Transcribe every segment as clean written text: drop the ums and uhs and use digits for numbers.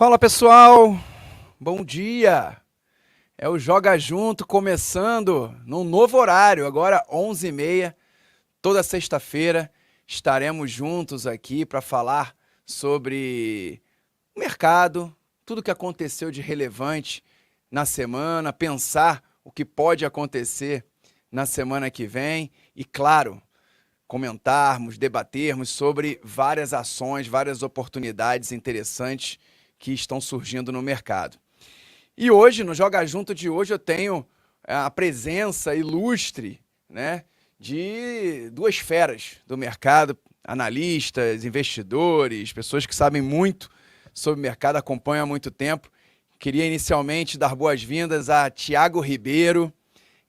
Fala pessoal, bom dia! É o Joga Junto começando num novo horário, agora 11h30, toda sexta-feira estaremos juntos aqui para falar sobre o mercado, tudo que aconteceu de relevante na semana, pensar o que pode acontecer na semana que vem e, claro, comentarmos, debatermos sobre várias ações, várias oportunidades interessantes que estão surgindo no mercado. E hoje, no Joga Junto de hoje, eu tenho a presença ilustre, né, de duas feras do mercado, analistas, investidores, pessoas que sabem muito sobre o mercado, acompanham há muito tempo. Queria inicialmente dar boas-vindas a Tiago Ribeiro,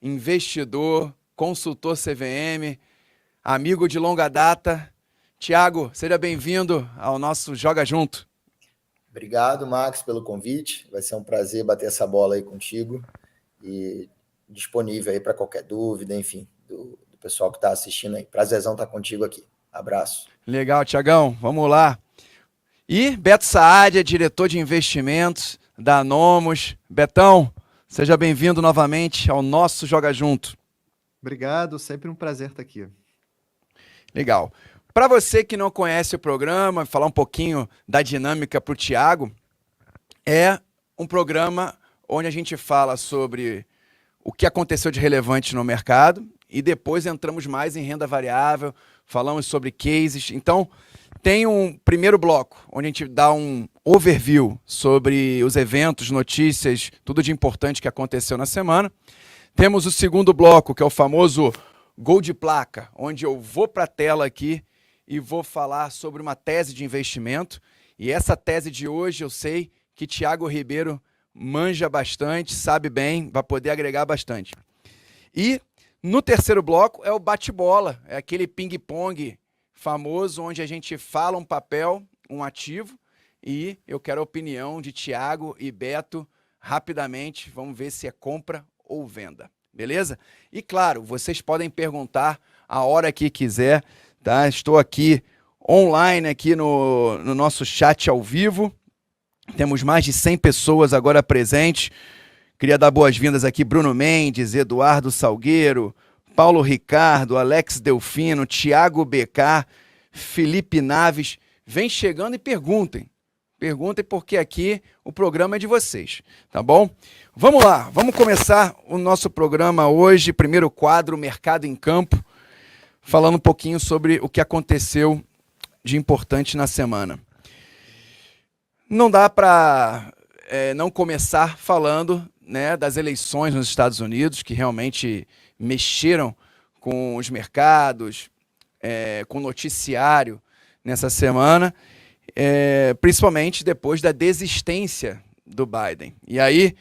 investidor, consultor CVM, amigo de longa data. Tiago, seja bem-vindo ao nosso Joga Junto. Obrigado, Max, pelo convite. Vai ser um prazer bater essa bola aí contigo e disponível aí para qualquer dúvida, enfim, do pessoal que está assistindo aí. Prazerzão estar contigo aqui. Abraço. Legal, Tiagão. Vamos lá. E Beto Saadia, diretor de investimentos da Nomos. Betão, seja bem-vindo novamente ao nosso Joga Junto. Obrigado, sempre um prazer estar aqui. Legal. Para você que não conhece o programa, falar um pouquinho da dinâmica para o Tiago, é um programa onde a gente fala sobre o que aconteceu de relevante no mercado e depois entramos mais em renda variável, falamos sobre cases. Então, tem um primeiro bloco, onde a gente dá um overview sobre os eventos, notícias, tudo de importante que aconteceu na semana. Temos o segundo bloco, que é o famoso Gol de Placa, onde eu vou para a tela aqui e vou falar sobre uma tese de investimento. E essa tese de hoje eu sei que Tiago Ribeiro manja bastante, sabe bem, vai poder agregar bastante. E no terceiro bloco é o bate-bola, é aquele ping-pong famoso onde a gente fala um papel, um ativo, e eu quero a opinião de Tiago e Beto rapidamente. Vamos ver se é compra ou venda, beleza? E claro, vocês podem perguntar a hora que quiser, tá? Estou aqui online aqui no nosso chat ao vivo. Temos mais de 100 pessoas agora presentes. Queria dar boas-vindas aqui Bruno Mendes, Eduardo Salgueiro, Paulo Ricardo, Alex Delfino, Thiago BK, Felipe Naves. Vem chegando e perguntem. Perguntem porque aqui o programa é de vocês, tá bom? Vamos lá, vamos começar o nosso programa hoje. Primeiro quadro, Mercado em Campo, falando um pouquinho sobre o que aconteceu de importante na semana. Não dá para não começar falando, né, das eleições nos Estados Unidos, que realmente mexeram com os mercados, com o noticiário nessa semana, principalmente depois da desistência do Biden. E aí,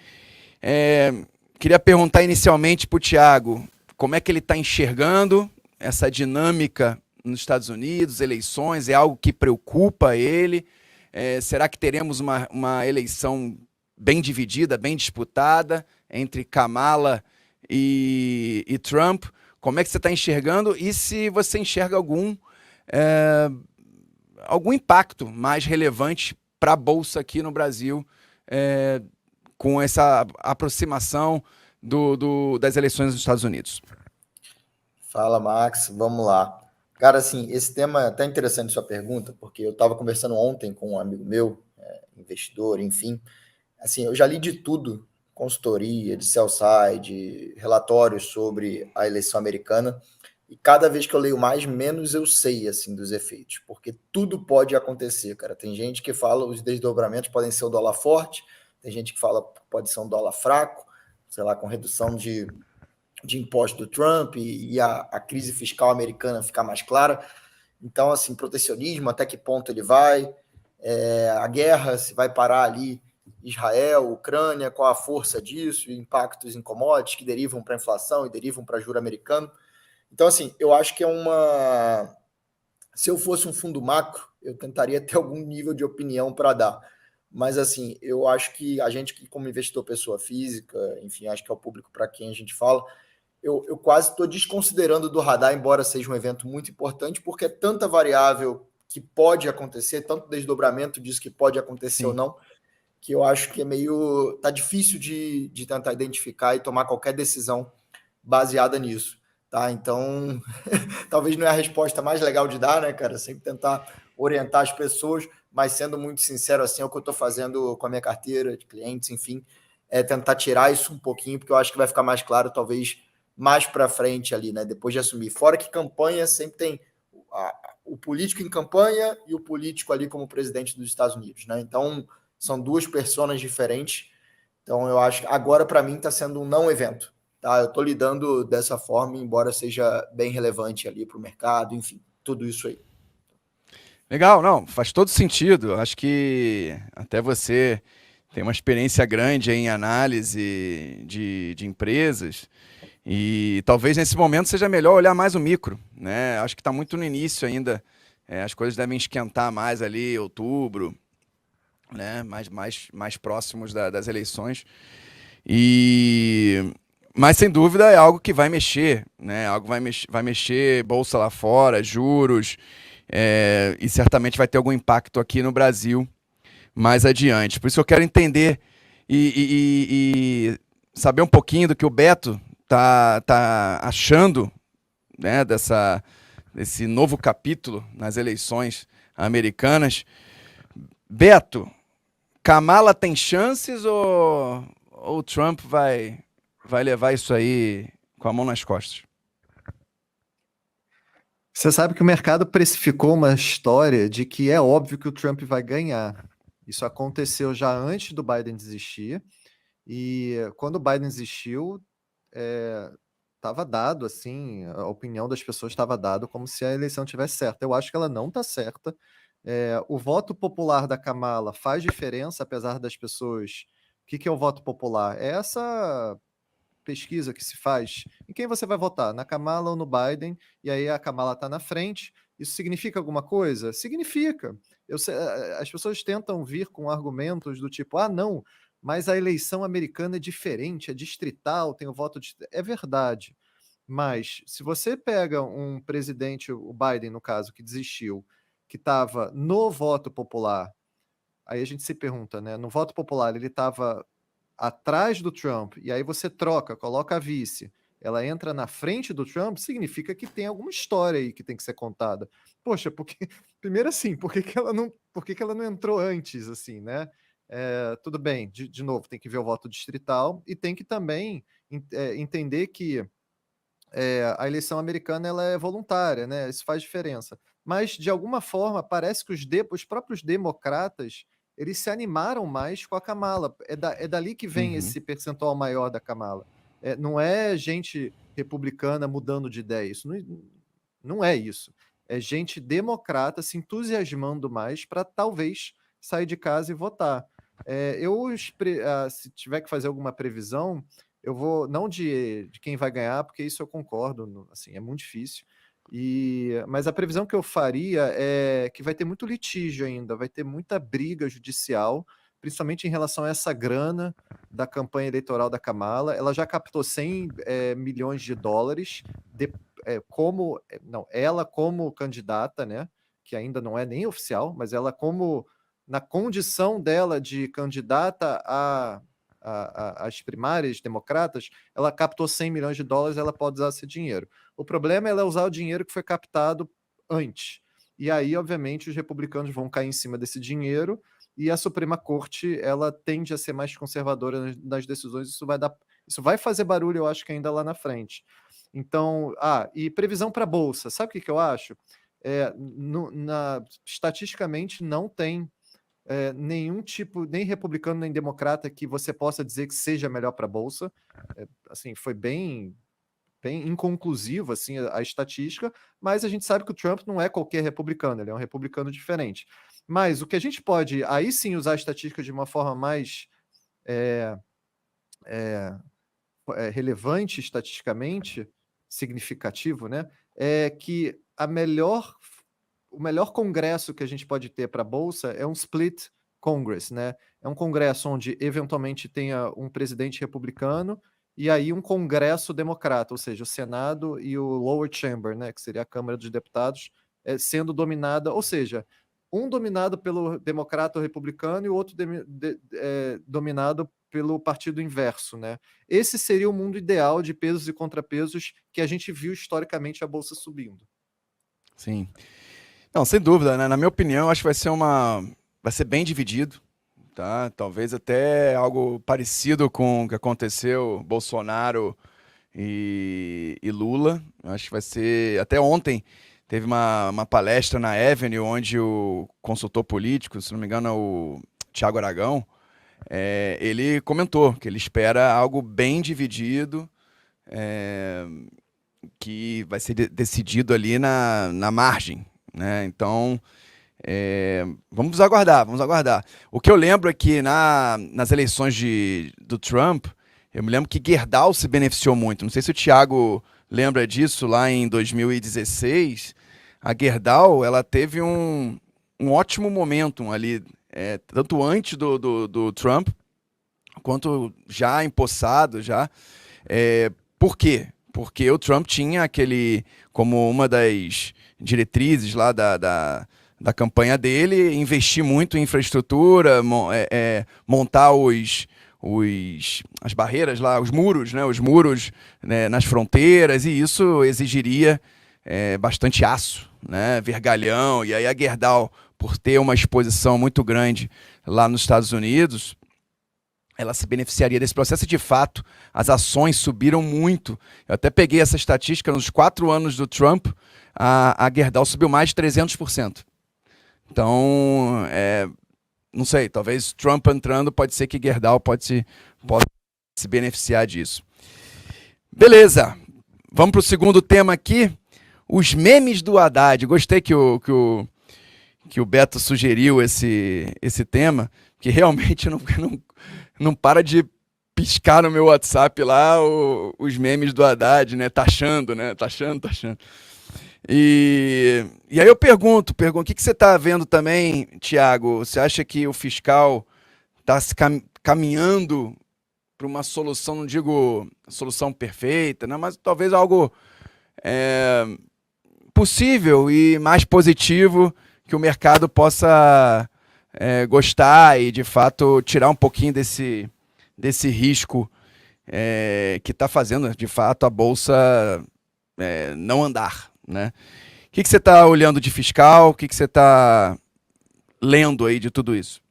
queria perguntar inicialmente para o Tiago, como é que ele está enxergando essa dinâmica nos Estados Unidos, eleições, é algo que preocupa ele? Será que teremos uma eleição bem dividida, bem disputada entre Kamala e Trump? Como é que você está enxergando? E se você enxerga algum impacto mais relevante para a Bolsa aqui no Brasil com essa aproximação das eleições nos Estados Unidos? Fala, Max. Vamos lá. Cara, assim, esse tema é até interessante sua pergunta, porque eu estava conversando ontem com um amigo meu, investidor, enfim. Assim, eu já li de tudo, consultoria, de sell-side, relatórios sobre a eleição americana, e cada vez que eu leio mais, menos eu sei, assim, dos efeitos, porque tudo pode acontecer, cara. Tem gente que fala os desdobramentos podem ser o dólar forte, tem gente que fala pode ser um dólar fraco, sei lá, com redução de imposto do Trump e a crise fiscal americana ficar mais clara. Então, assim, protecionismo, até que ponto ele vai, a guerra, se vai parar ali Israel, Ucrânia, qual a força disso, impactos em commodities que derivam para a inflação e derivam para juro americano. Então, assim, eu acho que se eu fosse um fundo macro, eu tentaria ter algum nível de opinião para dar. Mas, assim, eu acho que a gente, que como investidor pessoa física, enfim, acho que é o público para quem a gente fala, eu quase estou desconsiderando do radar, embora seja um evento muito importante, porque é tanta variável que pode acontecer, tanto desdobramento disso que pode acontecer. Sim. Ou não, que eu acho que tá difícil de tentar identificar e tomar qualquer decisão baseada nisso, tá? Então, talvez não é a resposta mais legal de dar, né, cara? Sempre tentar orientar as pessoas, mas sendo muito sincero, assim, é o que eu estou fazendo com a minha carteira de clientes, enfim, é tentar tirar isso um pouquinho, porque eu acho que vai ficar mais claro, talvez, mais para frente ali, né? Depois de assumir. Fora que campanha sempre tem o político em campanha e o político ali como presidente dos Estados Unidos, né? Então, são duas personas diferentes. Então, eu acho que agora, para mim, está sendo um não evento. Tá? Eu estou lidando dessa forma, embora seja bem relevante ali para o mercado, enfim, tudo isso aí. Legal, não, faz todo sentido. Acho que até você tem uma experiência grande em análise de empresas e talvez nesse momento seja melhor olhar mais o micro, né? Acho que está muito no início ainda. As coisas devem esquentar mais ali, outubro, né? Mais próximos das eleições. Mas sem dúvida é algo que vai mexer, né? Algo vai mexer bolsa lá fora, juros, e certamente vai ter algum impacto aqui no Brasil mais adiante. Por isso eu quero entender e saber um pouquinho do que o Beto tá achando, né, desse novo capítulo nas eleições americanas. Beto, Kamala tem chances ou o Trump vai levar isso aí com a mão nas costas? Você sabe que o mercado precificou uma história de que é óbvio que o Trump vai ganhar. Isso aconteceu já antes do Biden desistir. E quando o Biden desistiu, estava dado, assim, a opinião das pessoas estava dado como se a eleição tivesse certa. Eu acho que ela não está certa. O voto popular da Kamala faz diferença, apesar das pessoas... O que é o voto popular? É essa pesquisa que se faz em quem você vai votar, na Kamala ou no Biden, e aí a Kamala está na frente. Isso significa alguma coisa? Significa. As pessoas tentam vir com argumentos do tipo, não, mas a eleição americana é diferente, é distrital, tem o voto distrital. É verdade. Mas se você pega um presidente, o Biden, no caso, que desistiu, que estava no voto popular, aí a gente se pergunta, né? No voto popular, ele estava atrás do Trump, e aí você troca, coloca a vice, ela entra na frente do Trump, significa que tem alguma história aí que tem que ser contada. Poxa, porque primeiro assim, por que ela não entrou antes, assim, né? Tudo bem, de novo, tem que ver o voto distrital e tem que também entender que a eleição americana ela é voluntária, né? Isso faz diferença. Mas, de alguma forma, parece que os próprios democratas eles se animaram mais com a Kamala. É dali que vem esse percentual maior da Kamala. Não é gente republicana mudando de ideia. Isso não é isso. É gente democrata se entusiasmando mais para talvez sair de casa e votar. Se tiver que fazer alguma previsão, eu vou, não de quem vai ganhar, porque isso eu concordo, assim, é muito difícil. Mas a previsão que eu faria é que vai ter muito litígio ainda, vai ter muita briga judicial, principalmente em relação a essa grana da campanha eleitoral da Kamala. Ela já captou 100 milhões de dólares ela como candidata, né? Que ainda não é nem oficial, mas ela como na condição dela de candidata as primárias democratas, ela captou 100 milhões de dólares, ela pode usar esse dinheiro. O problema é ela usar o dinheiro que foi captado antes. E aí, obviamente, os republicanos vão cair em cima desse dinheiro e a Suprema Corte ela tende a ser mais conservadora nas decisões. Isso vai fazer barulho, eu acho que ainda lá na frente. Então, e previsão para a Bolsa. Sabe o que eu acho? Estatisticamente, não tem nenhum tipo, nem republicano nem democrata que você possa dizer que seja melhor para a Bolsa. Assim, foi bem inconclusivo assim, a estatística, mas a gente sabe que o Trump não é qualquer republicano, ele é um republicano diferente. Mas o que a gente pode, aí sim, usar a estatística de uma forma mais relevante estatisticamente, significativo, né? É que o melhor congresso que a gente pode ter para a Bolsa é um split Congress, né? É um congresso onde eventualmente tenha um presidente republicano e aí um congresso democrata, ou seja, o Senado e o lower chamber, né, que seria a Câmara dos Deputados, sendo dominada, ou seja, um dominado pelo democrata ou republicano e o outro dominado pelo partido inverso, né? Esse seria o mundo ideal de pesos e contrapesos que a gente viu historicamente a Bolsa subindo. Sim. Não, sem dúvida, né? Na minha opinião, acho que vai ser bem dividido, tá? Talvez até algo parecido com o que aconteceu Bolsonaro e Lula. Acho que vai ser. Até ontem teve uma palestra na Avenue, onde o consultor político, se não me engano, é o Thiago Aragão, ele comentou que ele espera algo bem dividido, que vai ser decidido ali na margem, né? Então, vamos aguardar, vamos aguardar. O que eu lembro é que nas eleições do Trump, eu me lembro que Gerdau se beneficiou muito. Não sei se o Thiago lembra disso, lá em 2016. A Gerdau, ela teve um ótimo momentum ali, tanto antes do Trump, quanto já empossado, já. Por quê? Porque o Trump tinha como uma das diretrizes lá da campanha dele, investir muito em infraestrutura, montar as barreiras lá, os muros, né? Os muros, né, nas fronteiras, e isso exigiria bastante aço, né? Vergalhão, e aí a Gerdau, por ter uma exposição muito grande lá nos Estados Unidos, ela se beneficiaria desse processo e, de fato, as ações subiram muito. Eu até peguei essa estatística, nos 4 anos do Trump, a Gerdau subiu mais de 300%. Então, não sei, talvez Trump entrando, pode ser que Gerdau possa se beneficiar disso. Beleza, vamos para o segundo tema aqui, os memes do Haddad. Gostei que o Beto sugeriu esse tema, que realmente não para de piscar no meu WhatsApp lá os memes do Haddad, né? Taxando, né? Taxando. E aí eu pergunto, o que você está vendo também, Thiago? Você acha que o fiscal está se caminhando para uma solução, não digo solução perfeita, né? Mas talvez algo possível e mais positivo que o mercado possa gostar e, de fato, tirar um pouquinho desse risco que está fazendo, de fato, a Bolsa não andar, né? O que você está olhando de fiscal? O que você está lendo aí de tudo isso?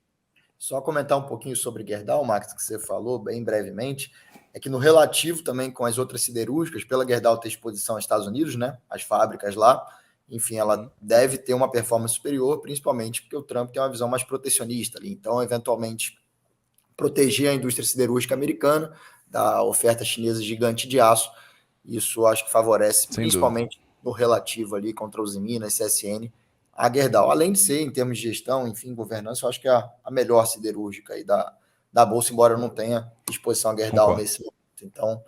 Só comentar um pouquinho sobre Gerdau, Max, que você falou bem brevemente, é que no relativo também com as outras siderúrgicas, pela Gerdau ter exposição aos Estados Unidos, né, as fábricas lá, enfim, ela deve ter uma performance superior, principalmente porque o Trump tem uma visão mais protecionista ali. Então, eventualmente, proteger a indústria siderúrgica americana da oferta chinesa gigante de aço, isso acho que favorece, principalmente no relativo ali contra os Minas, CSN, a Gerdau. Além de ser, em termos de gestão, enfim, governança, eu acho que é a melhor siderúrgica aí da Bolsa, embora eu não tenha exposição a Gerdau nesse momento. Então,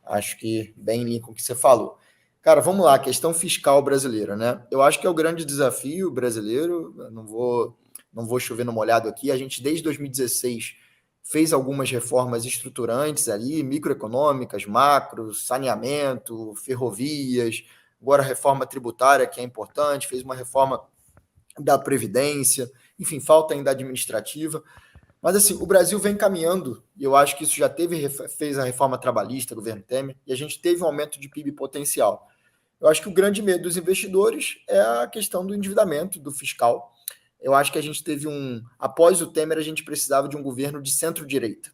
acho que bem em linha com o que você falou. Cara, vamos lá, questão fiscal brasileira, né? Eu acho que é o grande desafio brasileiro, não vou chover no molhado aqui, a gente desde 2016 fez algumas reformas estruturantes ali, microeconômicas, macro, saneamento, ferrovias, agora a reforma tributária, que é importante, fez uma reforma da Previdência, enfim, falta ainda administrativa. Mas assim, o Brasil vem caminhando, e eu acho que isso já fez a reforma trabalhista, governo Temer, e a gente teve um aumento de PIB potencial. Eu acho que o grande medo dos investidores é a questão do endividamento, do fiscal. Eu acho que a gente teve após o Temer, a gente precisava de um governo de centro-direita,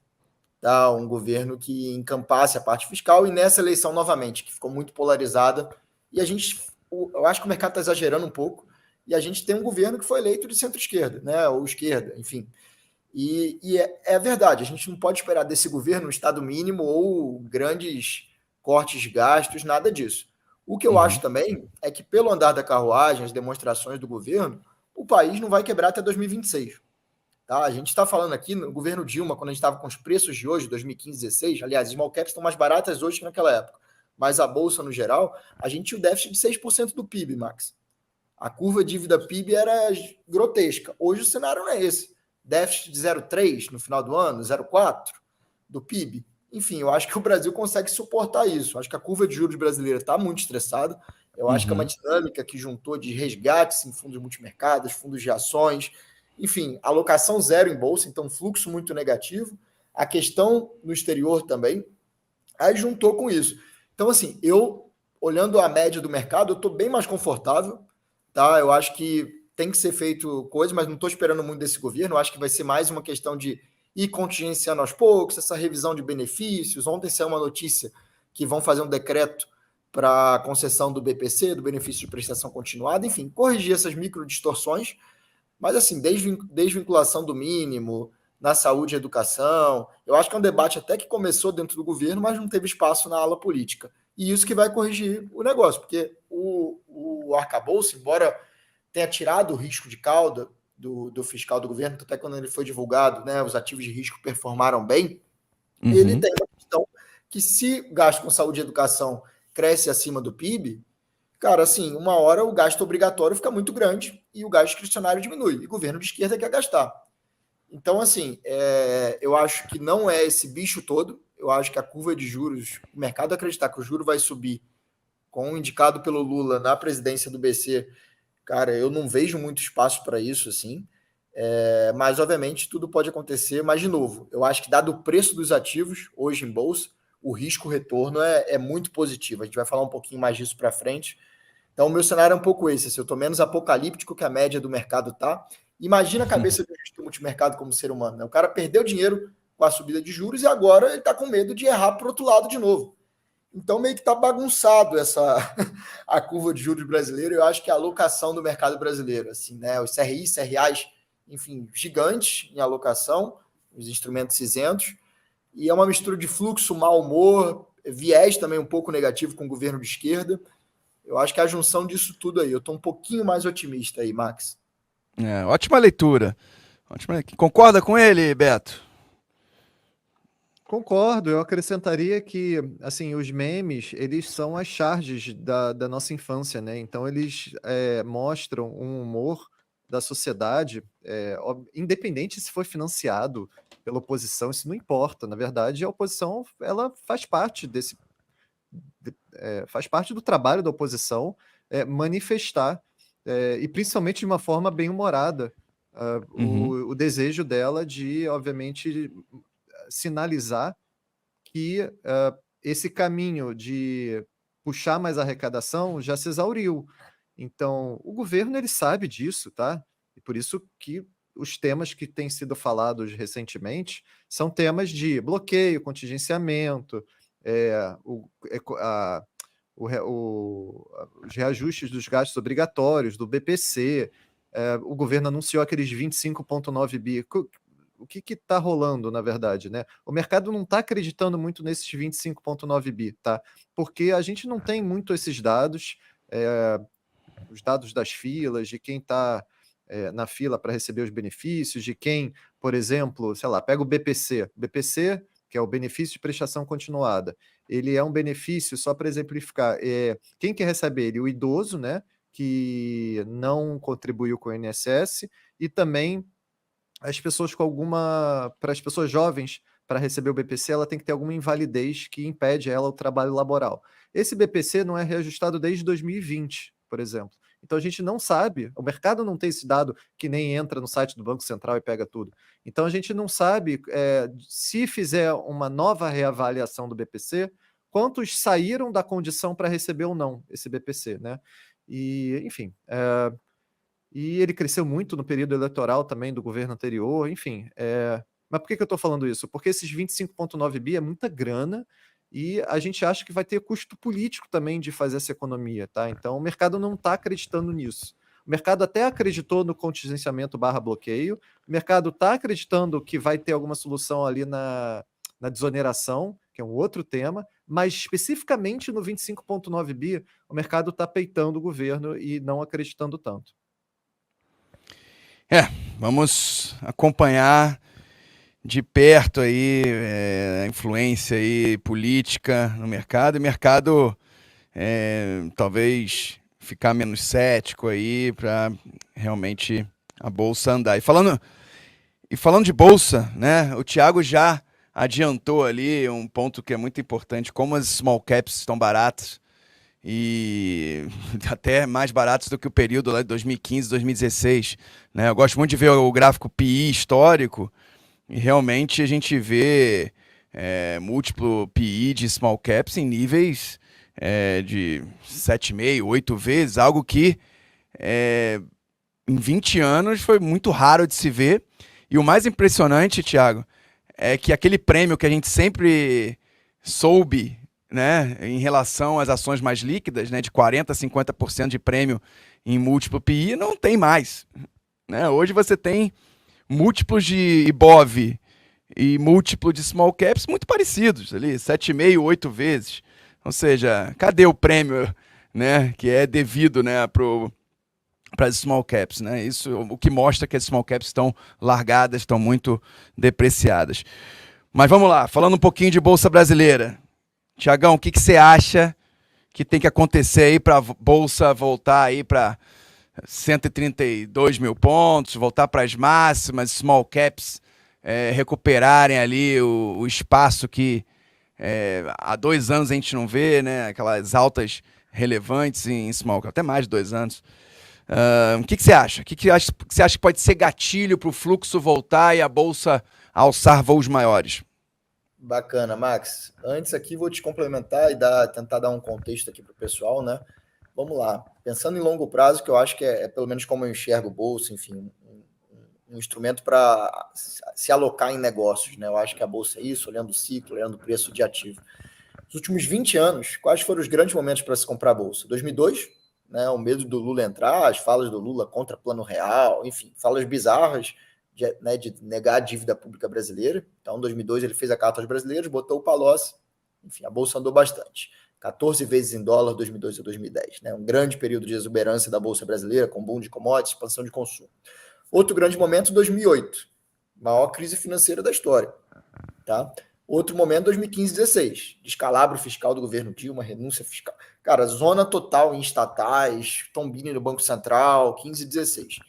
tá? Um governo que encampasse a parte fiscal, e nessa eleição novamente, que ficou muito polarizada, e eu acho que o mercado está exagerando um pouco, e a gente tem um governo que foi eleito de centro-esquerda, né? Ou esquerda, enfim. E é verdade, a gente não pode esperar desse governo um Estado mínimo ou grandes cortes de gastos, nada disso. O que eu acho também é que, pelo andar da carruagem, as demonstrações do governo, o país não vai quebrar até 2026. Tá? A gente está falando aqui no governo Dilma, quando a gente estava com os preços de hoje, 2015, 2016, aliás, as small caps estão mais baratas hoje que naquela época, mas a Bolsa, no geral, a gente tinha o déficit de 6% do PIB, Max. A curva dívida PIB era grotesca. Hoje o cenário não é esse. Déficit de 0,3 no final do ano, 0,4 do PIB. Enfim, eu acho que o Brasil consegue suportar isso. Eu acho que a curva de juros brasileira está muito estressada. Eu acho que é uma dinâmica que juntou de resgates em fundos multimercados, fundos de ações, enfim, alocação zero em bolsa, então fluxo muito negativo, a questão no exterior também, aí juntou com isso. Então, assim, eu, olhando a média do mercado, eu estou bem mais confortável, tá? Eu acho que tem que ser feito coisa, mas não estou esperando muito desse governo. Eu acho que vai ser mais uma questão de ir contingenciando aos poucos, essa revisão de benefícios. Ontem saiu uma notícia que vão fazer um decreto para concessão do BPC, do benefício de prestação continuada, enfim, corrigir essas micro distorções, mas assim, desvinculação do mínimo, na saúde e educação, eu acho que é um debate até que começou dentro do governo, mas não teve espaço na ala política. E isso que vai corrigir o negócio, porque o arcabouço, embora tenha tirado o risco de cauda do fiscal do governo, até quando ele foi divulgado, né, os ativos de risco performaram bem, ele tem uma questão que se o gasto com saúde e educação cresce acima do PIB, cara, assim, uma hora o gasto obrigatório fica muito grande e o gasto discricionário diminui, e o governo de esquerda quer gastar. Então, assim, eu acho que não é esse bicho todo, eu acho que a curva de juros, o mercado acreditar que o juro vai subir com o indicado pelo Lula na presidência do BC, cara, eu não vejo muito espaço para isso, assim. Mas, obviamente, tudo pode acontecer. Mas, de novo, eu acho que, dado o preço dos ativos hoje em bolsa, o risco-retorno é muito positivo. A gente vai falar um pouquinho mais disso para frente. Então, o meu cenário é um pouco esse. Assim, eu estou menos apocalíptico que a média do mercado está. Imagina a cabeça do gestor multimercado como ser humano. Né? O cara perdeu dinheiro com a subida de juros e agora ele está com medo de errar para o outro lado de novo. Então, meio que está bagunçado a curva de juros brasileira. Eu acho que a alocação do mercado brasileiro, assim, né? Os CRI, CRAs, enfim, gigantes em alocação, os instrumentos isentos, e é uma mistura de fluxo, mau humor, viés também um pouco negativo com o governo de esquerda. Eu acho que é a junção disso tudo aí. Eu estou um pouquinho mais otimista aí, Max. Ótima leitura. Concorda com ele, Beto? Concordo, eu acrescentaria que, assim, os memes, eles são as charges da nossa infância, né? Então, eles mostram um humor da sociedade, independente se foi financiado pela oposição, isso não importa. Na verdade, a oposição, ela faz parte faz parte do trabalho da oposição manifestar, e principalmente de uma forma bem humorada, o desejo dela de, obviamente, sinalizar que esse caminho de puxar mais arrecadação já se exauriu. Então, o governo ele sabe disso, tá? E por isso que os temas que têm sido falados recentemente são temas de bloqueio, contingenciamento, os reajustes dos gastos obrigatórios, do BPC. O governo anunciou aqueles 25,9 bi. O que está rolando, na verdade, né? O mercado não está acreditando muito nesses 25,9 bi, tá? Porque a gente não tem muito esses dados, os dados das filas, de quem está na fila para receber os benefícios, de quem, por exemplo, sei lá, pega o BPC. BPC, que é o benefício de prestação continuada, ele é um benefício, só para exemplificar, quem que recebe ele? O idoso, né? Que não contribuiu com o INSS, e também as pessoas para as pessoas jovens, para receber o BPC, ela tem que ter alguma invalidez que impede ela o trabalho laboral. Esse BPC não é reajustado desde 2020, por exemplo. Então a gente não sabe, o mercado não tem esse dado que nem entra no site do Banco Central e pega tudo. Então a gente não sabe, se fizer uma nova reavaliação do BPC, quantos saíram da condição para receber ou não esse BPC, né? E, enfim, e ele cresceu muito no período eleitoral também do governo anterior, enfim. Mas por que eu estou falando isso? Porque esses 25,9 bi é muita grana e a gente acha que vai ter custo político também de fazer essa economia, tá? Então o mercado não está acreditando nisso. O mercado até acreditou no contingenciamento / bloqueio, o mercado está acreditando que vai ter alguma solução ali na desoneração, que é um outro tema, mas especificamente no 25,9 bi, o mercado está peitando o governo e não acreditando tanto. Vamos acompanhar de perto aí a influência aí política no mercado, e mercado talvez ficar menos cético aí para realmente a bolsa andar. E falando de bolsa, né? O Thiago já adiantou ali um ponto que é muito importante, como as small caps estão baratas. e até mais baratos do que o período lá de 2015, 2016. Né? Eu gosto muito de ver o gráfico PI histórico e realmente a gente vê múltiplo PI de small caps em níveis de 7,5, 8 vezes, algo que em 20 anos foi muito raro de se ver. E o mais impressionante, Thiago, é que aquele prêmio que a gente sempre soube, né, em relação às ações mais líquidas, né, de 40% a 50% de prêmio em múltiplo PI, não tem mais. Né? Hoje você tem múltiplos de Ibov e múltiplo de small caps muito parecidos, ali, 7,5, 8 vezes. Ou seja, cadê o prêmio, né, que é devido, né, para as small caps, né? Isso o que mostra que as small caps estão largadas, estão muito depreciadas. Mas vamos lá, falando um pouquinho de Bolsa Brasileira. Tiagão, o que você acha que tem que acontecer aí para a Bolsa voltar aí para 132 mil pontos, voltar para as máximas, small caps recuperarem ali o espaço que há 2 anos a gente não vê, né? Aquelas altas relevantes em small cap, até mais de 2 anos. O que você acha? O que você acha que pode ser gatilho para o fluxo voltar e a Bolsa alçar voos maiores? Bacana, Max. Antes aqui vou te complementar e tentar dar um contexto aqui para o pessoal, né? Vamos lá. Pensando em longo prazo, que eu acho que é pelo menos como eu enxergo Bolsa, enfim, um instrumento para se alocar em negócios, né? Eu acho que a Bolsa é isso, olhando o ciclo, olhando o preço de ativo. Nos últimos 20 anos, quais foram os grandes momentos para se comprar a Bolsa? 2002, né, o medo do Lula entrar, as falas do Lula contra Plano Real, enfim, falas bizarras de negar a dívida pública brasileira. Então, em 2002, ele fez a Carta aos Brasileiros, botou o Palocci, enfim, a Bolsa andou bastante. 14 vezes em dólar, 2002 a 2010. Né, um grande período de exuberância da Bolsa brasileira, com boom de commodities, expansão de consumo. Outro grande momento, 2008, maior crise financeira da história. Tá? Outro momento, 2015, 16, descalabro fiscal do governo Dilma, renúncia fiscal. Cara, zona total em estatais, tombini no Banco Central, 15, 16.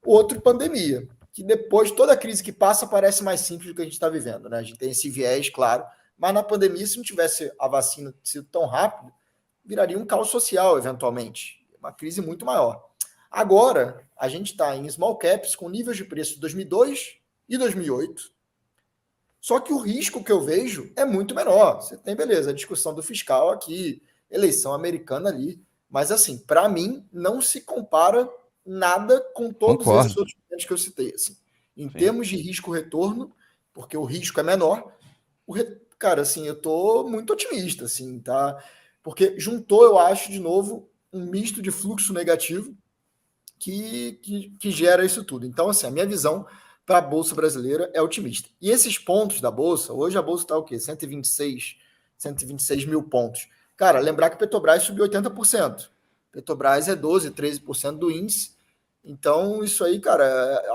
Outro, pandemia, que depois, toda crise que passa parece mais simples do que a gente está vivendo. Né? A gente tem esse viés, claro, mas na pandemia, se não tivesse a vacina sido tão rápido, viraria um caos social, eventualmente. Uma crise muito maior. Agora, a gente está em small caps com níveis de preço de 2002 e 2008. Só que o risco que eu vejo é muito menor. Você tem, beleza, a discussão do fiscal aqui, eleição americana ali. Mas, assim, para mim, não se compara nada com todos esses outros momentos que eu citei. Assim. Em termos de risco-retorno, porque o risco é menor, cara, assim, eu tô muito otimista, assim, tá? Porque juntou, eu acho, de novo, um misto de fluxo negativo que gera isso tudo. Então, assim, a minha visão para a Bolsa brasileira é otimista. E esses pontos da Bolsa, hoje a Bolsa está o quê? 126 mil pontos. Cara, lembrar que Petrobras subiu 80%. Petrobras é 12, 13% do índice. Então, isso aí, cara,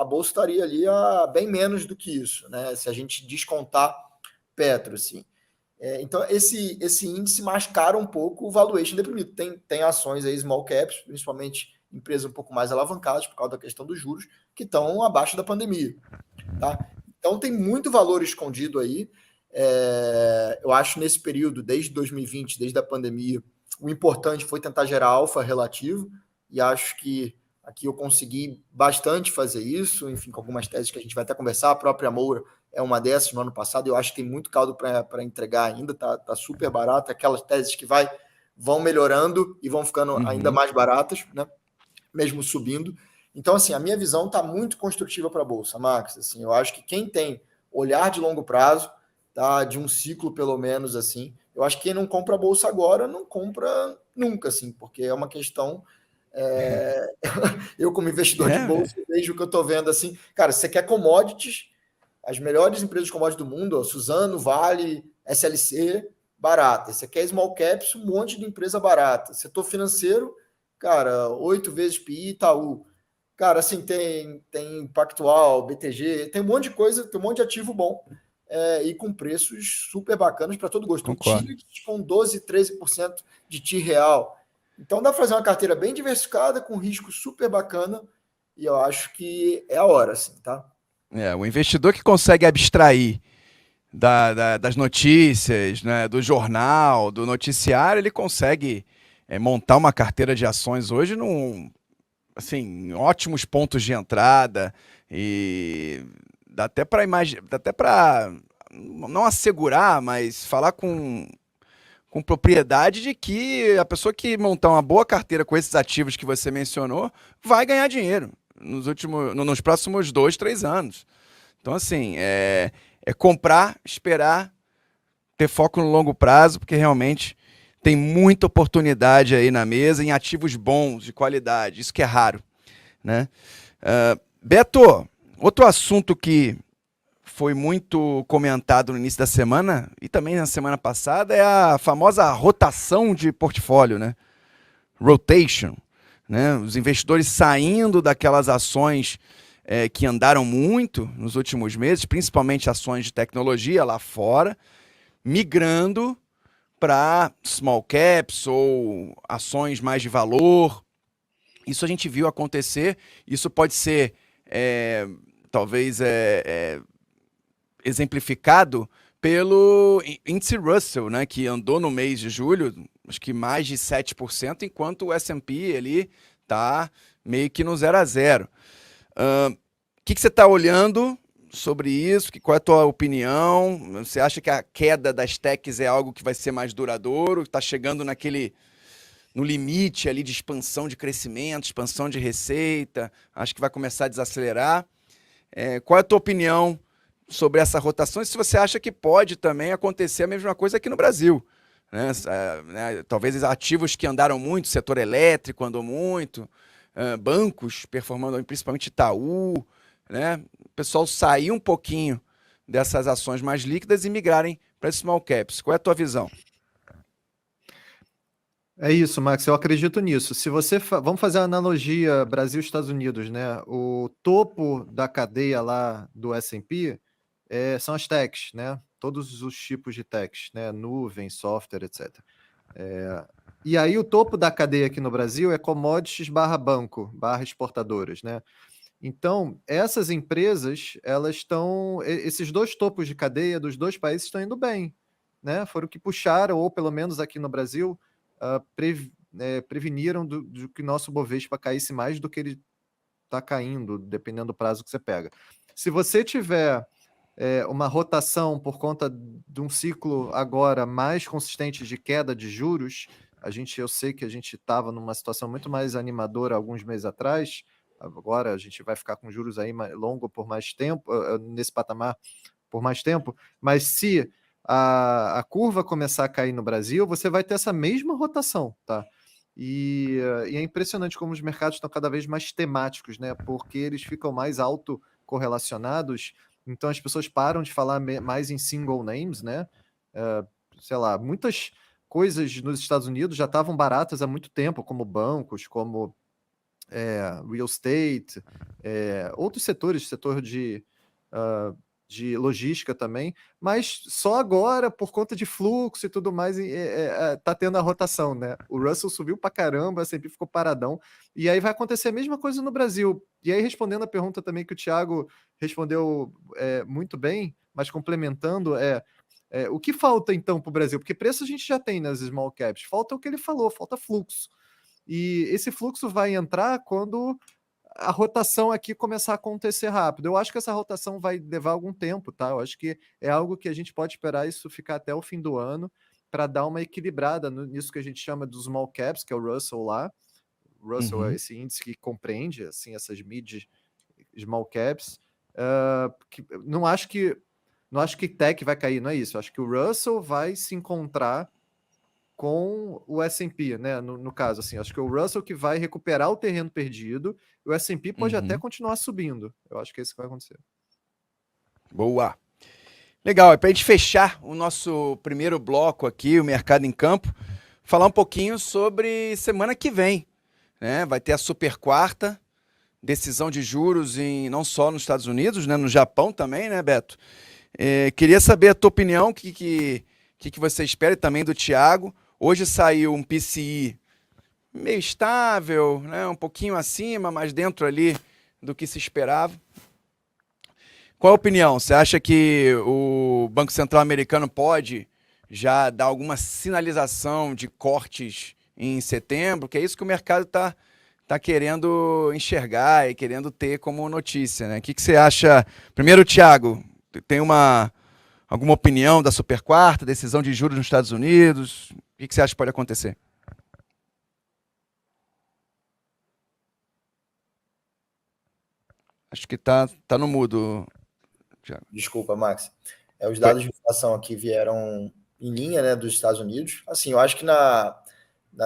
a Bolsa estaria ali a bem menos do que isso, né? Se a gente descontar Petro, assim. Então, esse índice mascara um pouco o valuation deprimido. Tem ações aí, small caps, principalmente empresas um pouco mais alavancadas por causa da questão dos juros, que estão abaixo da pandemia. Tá? Então, tem muito valor escondido aí. Eu acho nesse período, desde 2020, desde a pandemia, o importante foi tentar gerar alfa relativo, e acho que aqui eu consegui bastante fazer isso, enfim, com algumas teses que a gente vai até conversar. A própria Moura é uma dessas no ano passado, eu acho que tem muito caldo para entregar ainda, tá super barato, aquelas teses que vão melhorando e vão ficando ainda mais baratas, né? Mesmo subindo. Então, assim, a minha visão está muito construtiva para a Bolsa, Max. Assim, eu acho que quem tem olhar de longo prazo, tá, de um ciclo pelo menos, assim, eu acho que quem não compra a Bolsa agora não compra nunca, assim, porque é uma questão... eu, como investidor de Bolsa, vejo o que eu estou vendo, assim, cara, você quer commodities, as melhores empresas de commodities do mundo, ó, Suzano, Vale, SLC, barata. Você quer small caps, um monte de empresa barata. Setor financeiro, cara, 8 vezes PI, Itaú. Cara, assim, tem Pactual, BTG, tem um monte de coisa, tem um monte de ativo bom e com preços super bacanas para todo gosto. Utilities com 12%, 13% de TI real. Então dá para fazer uma carteira bem diversificada, com risco super bacana, e eu acho que é a hora, assim, tá? O investidor que consegue abstrair das notícias, né, do jornal, do noticiário, ele consegue montar uma carteira de ações hoje assim, ótimos pontos de entrada e dá até para não assegurar, mas falar com propriedade de que a pessoa que montar uma boa carteira com esses ativos que você mencionou vai ganhar dinheiro nos próximos 2, 3 anos. Então, assim, é comprar, esperar, ter foco no longo prazo, porque realmente tem muita oportunidade aí na mesa em ativos bons, de qualidade. Isso que é raro, né? Beto, outro assunto que foi muito comentado no início da semana e também na semana passada é a famosa rotação de portfólio, né? Rotation, né? Os investidores saindo daquelas ações que andaram muito nos últimos meses, principalmente ações de tecnologia lá fora, migrando para small caps ou ações mais de valor. Isso a gente viu acontecer. Isso pode ser, talvez, exemplificado pelo índice Russell, né, que andou no mês de julho, acho que mais de 7%, enquanto o S&P está meio que no 0 a 0. O que você está olhando sobre isso? Qual é a tua opinião? Você acha que a queda das techs é algo que vai ser mais duradouro? Está chegando no limite ali de expansão de crescimento, expansão de receita? Acho que vai começar a desacelerar. Qual é a tua opinião sobre essa rotação e se você acha que pode também acontecer a mesma coisa aqui no Brasil? Talvez ativos que andaram muito, setor elétrico andou muito, bancos performando, principalmente Itaú, né? O pessoal sair um pouquinho dessas ações mais líquidas e migrarem para small caps. Qual é a tua visão? É isso, Max, eu acredito nisso. Se você vamos fazer a analogia Brasil-Estados Unidos, né? O topo da cadeia lá do S&P são as techs, né? Todos os tipos de techs, né? Nuvem, software, etc. E aí o topo da cadeia aqui no Brasil é commodities barra banco, barra exportadoras, né? Então, essas empresas, elas estão... Esses dois topos de cadeia dos dois países estão indo bem, né? Foram que puxaram, ou pelo menos aqui no Brasil, preveniram do que nosso Bovespa caísse mais do que ele está caindo, dependendo do prazo que você pega. Se você tiver uma rotação por conta de um ciclo agora mais consistente de queda de juros, eu sei que a gente estava numa situação muito mais animadora alguns meses atrás, agora a gente vai ficar com juros aí longo por mais tempo, nesse patamar por mais tempo, mas se a curva começar a cair no Brasil, você vai ter essa mesma rotação, tá? E é impressionante como os mercados estão cada vez mais temáticos, né? Porque eles ficam mais autocorrelacionados, então as pessoas param de falar mais em single names, né? Sei lá, muitas coisas nos Estados Unidos já estavam baratas há muito tempo, como bancos, como real estate, outros setores, setor de logística também, mas só agora, por conta de fluxo e tudo mais, tá tendo a rotação, né? O Russell subiu pra caramba, sempre ficou paradão, e aí vai acontecer a mesma coisa no Brasil. E aí, respondendo a pergunta também que o Thiago respondeu muito bem, mas complementando, o que falta então para o Brasil? Porque preço a gente já tem nas small caps, falta o que ele falou, falta fluxo. E esse fluxo vai entrar quando a rotação aqui começar a acontecer rápido. Eu acho que essa rotação vai levar algum tempo, tá? Eu acho que é algo que a gente pode esperar isso ficar até o fim do ano para dar uma equilibrada nisso que a gente chama dos small caps, que é o Russell lá. O Russell é esse índice que compreende assim, essas mid small caps. Não acho que tech vai cair, não é isso. Eu acho que o Russell vai se encontrar com o S&P, né? No caso, assim, acho que é o Russell que vai recuperar o terreno perdido, e o S&P pode até continuar subindo. Eu acho que é isso que vai acontecer. Boa. Legal, para a gente fechar o nosso primeiro bloco aqui, o Mercado em Campo, falar um pouquinho sobre semana que vem, né? Vai ter a super quarta, decisão de juros não só nos Estados Unidos, né? No Japão também, né, Beto? Queria saber a tua opinião, o que você espera, e também do Thiago. Hoje saiu um PCI meio estável, né? Um pouquinho acima, mas dentro ali do que se esperava. Qual a opinião? Você acha que o Banco Central americano pode já dar alguma sinalização de cortes em setembro, que é isso que o mercado tá querendo enxergar e querendo ter como notícia, né? O que você acha? Primeiro, Thiago, tem alguma opinião da super quarta, decisão de juros nos Estados Unidos? O que você acha que pode acontecer? Acho que tá no mudo, Thiago. Desculpa, Max. Os Foi. dados de inflação aqui vieram em linha, né, dos Estados Unidos. Assim, eu acho que na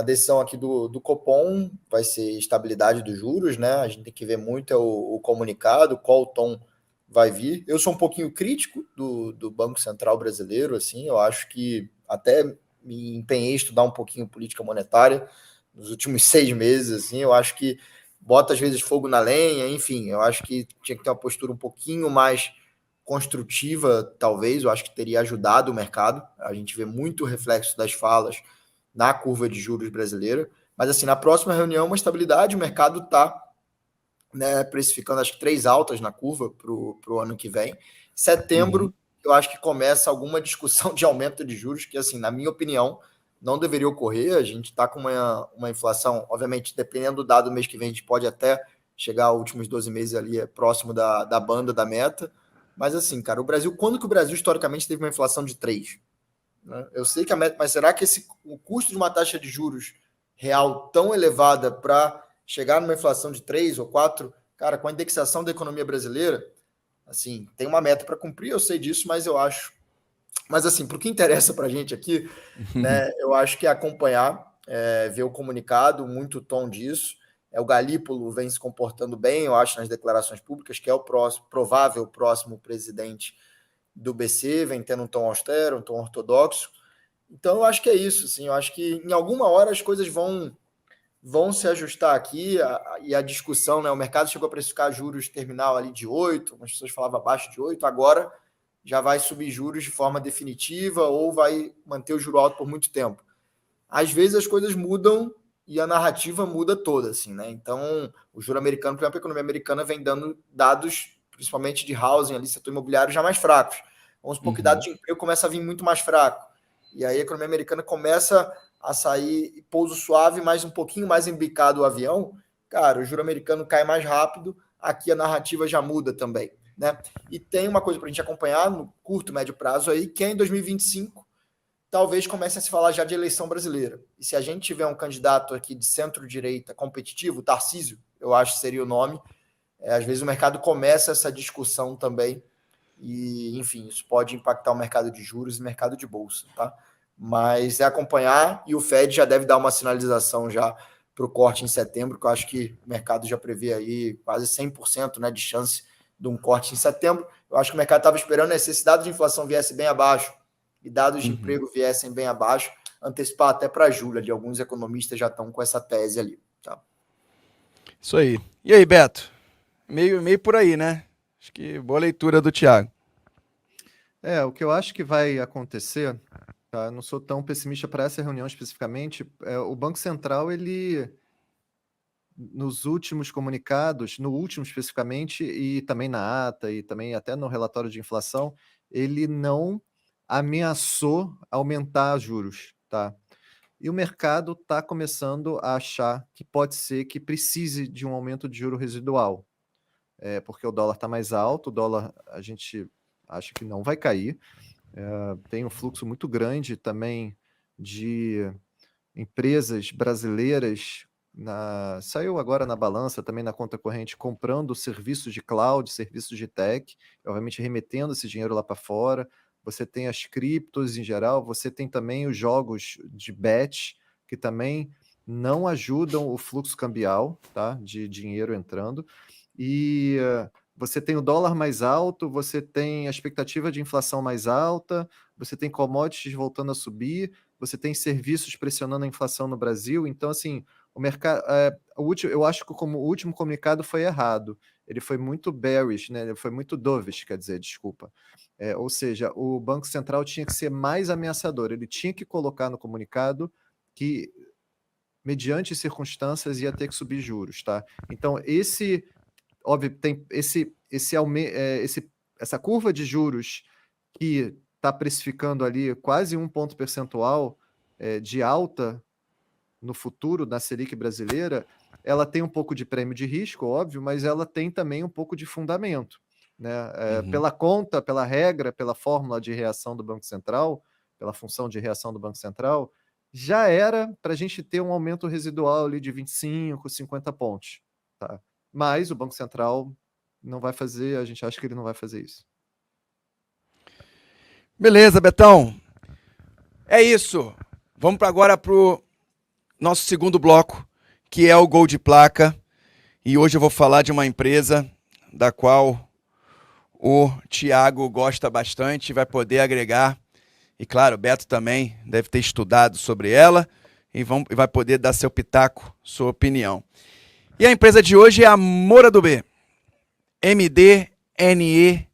decisão aqui do Copom vai ser estabilidade dos juros, né? A gente tem que ver muito o comunicado, qual tom vai vir. Eu sou um pouquinho crítico do Banco Central brasileiro, assim, eu acho que até me empenhei em estudar um pouquinho política monetária nos últimos 6 meses, assim, eu acho que bota às vezes fogo na lenha, enfim, eu acho que tinha que ter uma postura um pouquinho mais construtiva, talvez, eu acho que teria ajudado o mercado. A gente vê muito reflexo das falas na curva de juros brasileira, mas assim, na próxima reunião, uma estabilidade, o mercado está, né, precificando acho que 3 altas na curva para o ano que vem. Setembro, eu acho que começa alguma discussão de aumento de juros, que assim, na minha opinião, não deveria ocorrer. A gente está com uma inflação, obviamente, dependendo do dado do mês que vem, a gente pode até chegar aos últimos 12 meses ali próximo da banda da meta. Mas assim, cara, o Brasil, quando que o Brasil historicamente teve uma inflação de 3? Né? Eu sei que a meta, mas será que o custo de uma taxa de juros real tão elevada para chegar numa inflação de 3 ou 4, cara, com a indexação da economia brasileira, assim, tem uma meta para cumprir, eu sei disso, mas eu acho. Mas assim, para o que interessa para a gente aqui, né, eu acho que é acompanhar, ver o comunicado, muito tom disso. O Galípolo vem se comportando bem, eu acho, nas declarações públicas, que é o provável próximo presidente do BC, vem tendo um tom austero, um tom ortodoxo. Então, eu acho que é isso. Assim, eu acho que em alguma hora as coisas vão se ajustar aqui e a discussão, né? O mercado chegou a precificar juros terminal ali de 8, as pessoas falavam abaixo de 8, agora já vai subir juros de forma definitiva ou vai manter o juro alto por muito tempo. Às vezes as coisas mudam e a narrativa muda toda, assim, né? Então, o juro americano, por exemplo, a economia americana vem dando dados, principalmente de housing, ali, setor imobiliário, já mais fracos. Vamos supor que dado de emprego começa a vir muito mais fraco. E aí a economia americana começa a sair pouso suave, mas um pouquinho mais embicado o avião. Cara, o juro americano cai mais rápido, aqui a narrativa já muda também, né? E tem uma coisa para a gente acompanhar no curto, médio prazo aí, que é em 2025, talvez comece a se falar já de eleição brasileira. E se a gente tiver um candidato aqui de centro-direita competitivo, Tarcísio, eu acho que seria o nome, às vezes o mercado começa essa discussão também, e, enfim, isso pode impactar o mercado de juros e mercado de bolsa, tá? Mas é acompanhar, e o Fed já deve dar uma sinalização já para o corte em setembro, que eu acho que o mercado já prevê aí quase 100%, né, de chance de um corte em setembro. Eu acho que o mercado estava esperando se esse dado de inflação viesse bem abaixo e dados de emprego viessem bem abaixo, antecipar até para julho, ali alguns economistas já estão com essa tese ali, tá? Isso aí. E aí, Beto? Meio por aí, né? Acho que boa leitura do Thiago. O que eu acho que vai acontecer, tá? Eu não sou tão pessimista para essa reunião especificamente. O Banco Central, ele, nos últimos comunicados, no último especificamente, e também na ata, e também até no relatório de inflação, ele não ameaçou aumentar juros, tá? E o mercado está começando a achar que pode ser que precise de um aumento de juro residual, porque o dólar está mais alto, o dólar a gente acha que não vai cair, tem um fluxo muito grande também de empresas brasileiras, saiu agora na balança, também na conta corrente, comprando serviços de cloud, serviços de tech, obviamente remetendo esse dinheiro lá para fora. Você tem as criptos em geral, você tem também os jogos de bet, que também não ajudam o fluxo cambial, tá, de dinheiro entrando. E você tem o dólar mais alto, você tem a expectativa de inflação mais alta, você tem commodities voltando a subir, você tem serviços pressionando a inflação no Brasil. Então, assim, o mercado, eu acho que o último comunicado foi errado. Ele foi muito bearish, né? Ele foi muito dovish, quer dizer, desculpa. Ou seja, o Banco Central tinha que ser mais ameaçador. Ele tinha que colocar no comunicado que, mediante circunstâncias, ia ter que subir juros, tá? Então, óbvio, tem essa curva de juros que está precificando ali quase 1 ponto percentual de alta, no futuro da Selic brasileira, ela tem um pouco de prêmio de risco, óbvio, mas ela tem também um pouco de fundamento, né? Pela conta, pela regra, pela fórmula de reação do Banco Central, pela função de reação do Banco Central, já era para a gente ter um aumento residual ali de 25, 50 pontos. Tá? Mas o Banco Central não vai fazer, a gente acha que ele não vai fazer isso. Beleza, Betão. É isso. Vamos agora para o nosso segundo bloco, que é o Gol de Placa. E hoje eu vou falar de uma empresa da qual o Thiago gosta bastante, vai poder agregar. E claro, o Beto também deve ter estudado sobre ela e vai poder dar seu pitaco, sua opinião. E a empresa de hoje é a Moura do B. MDNE3,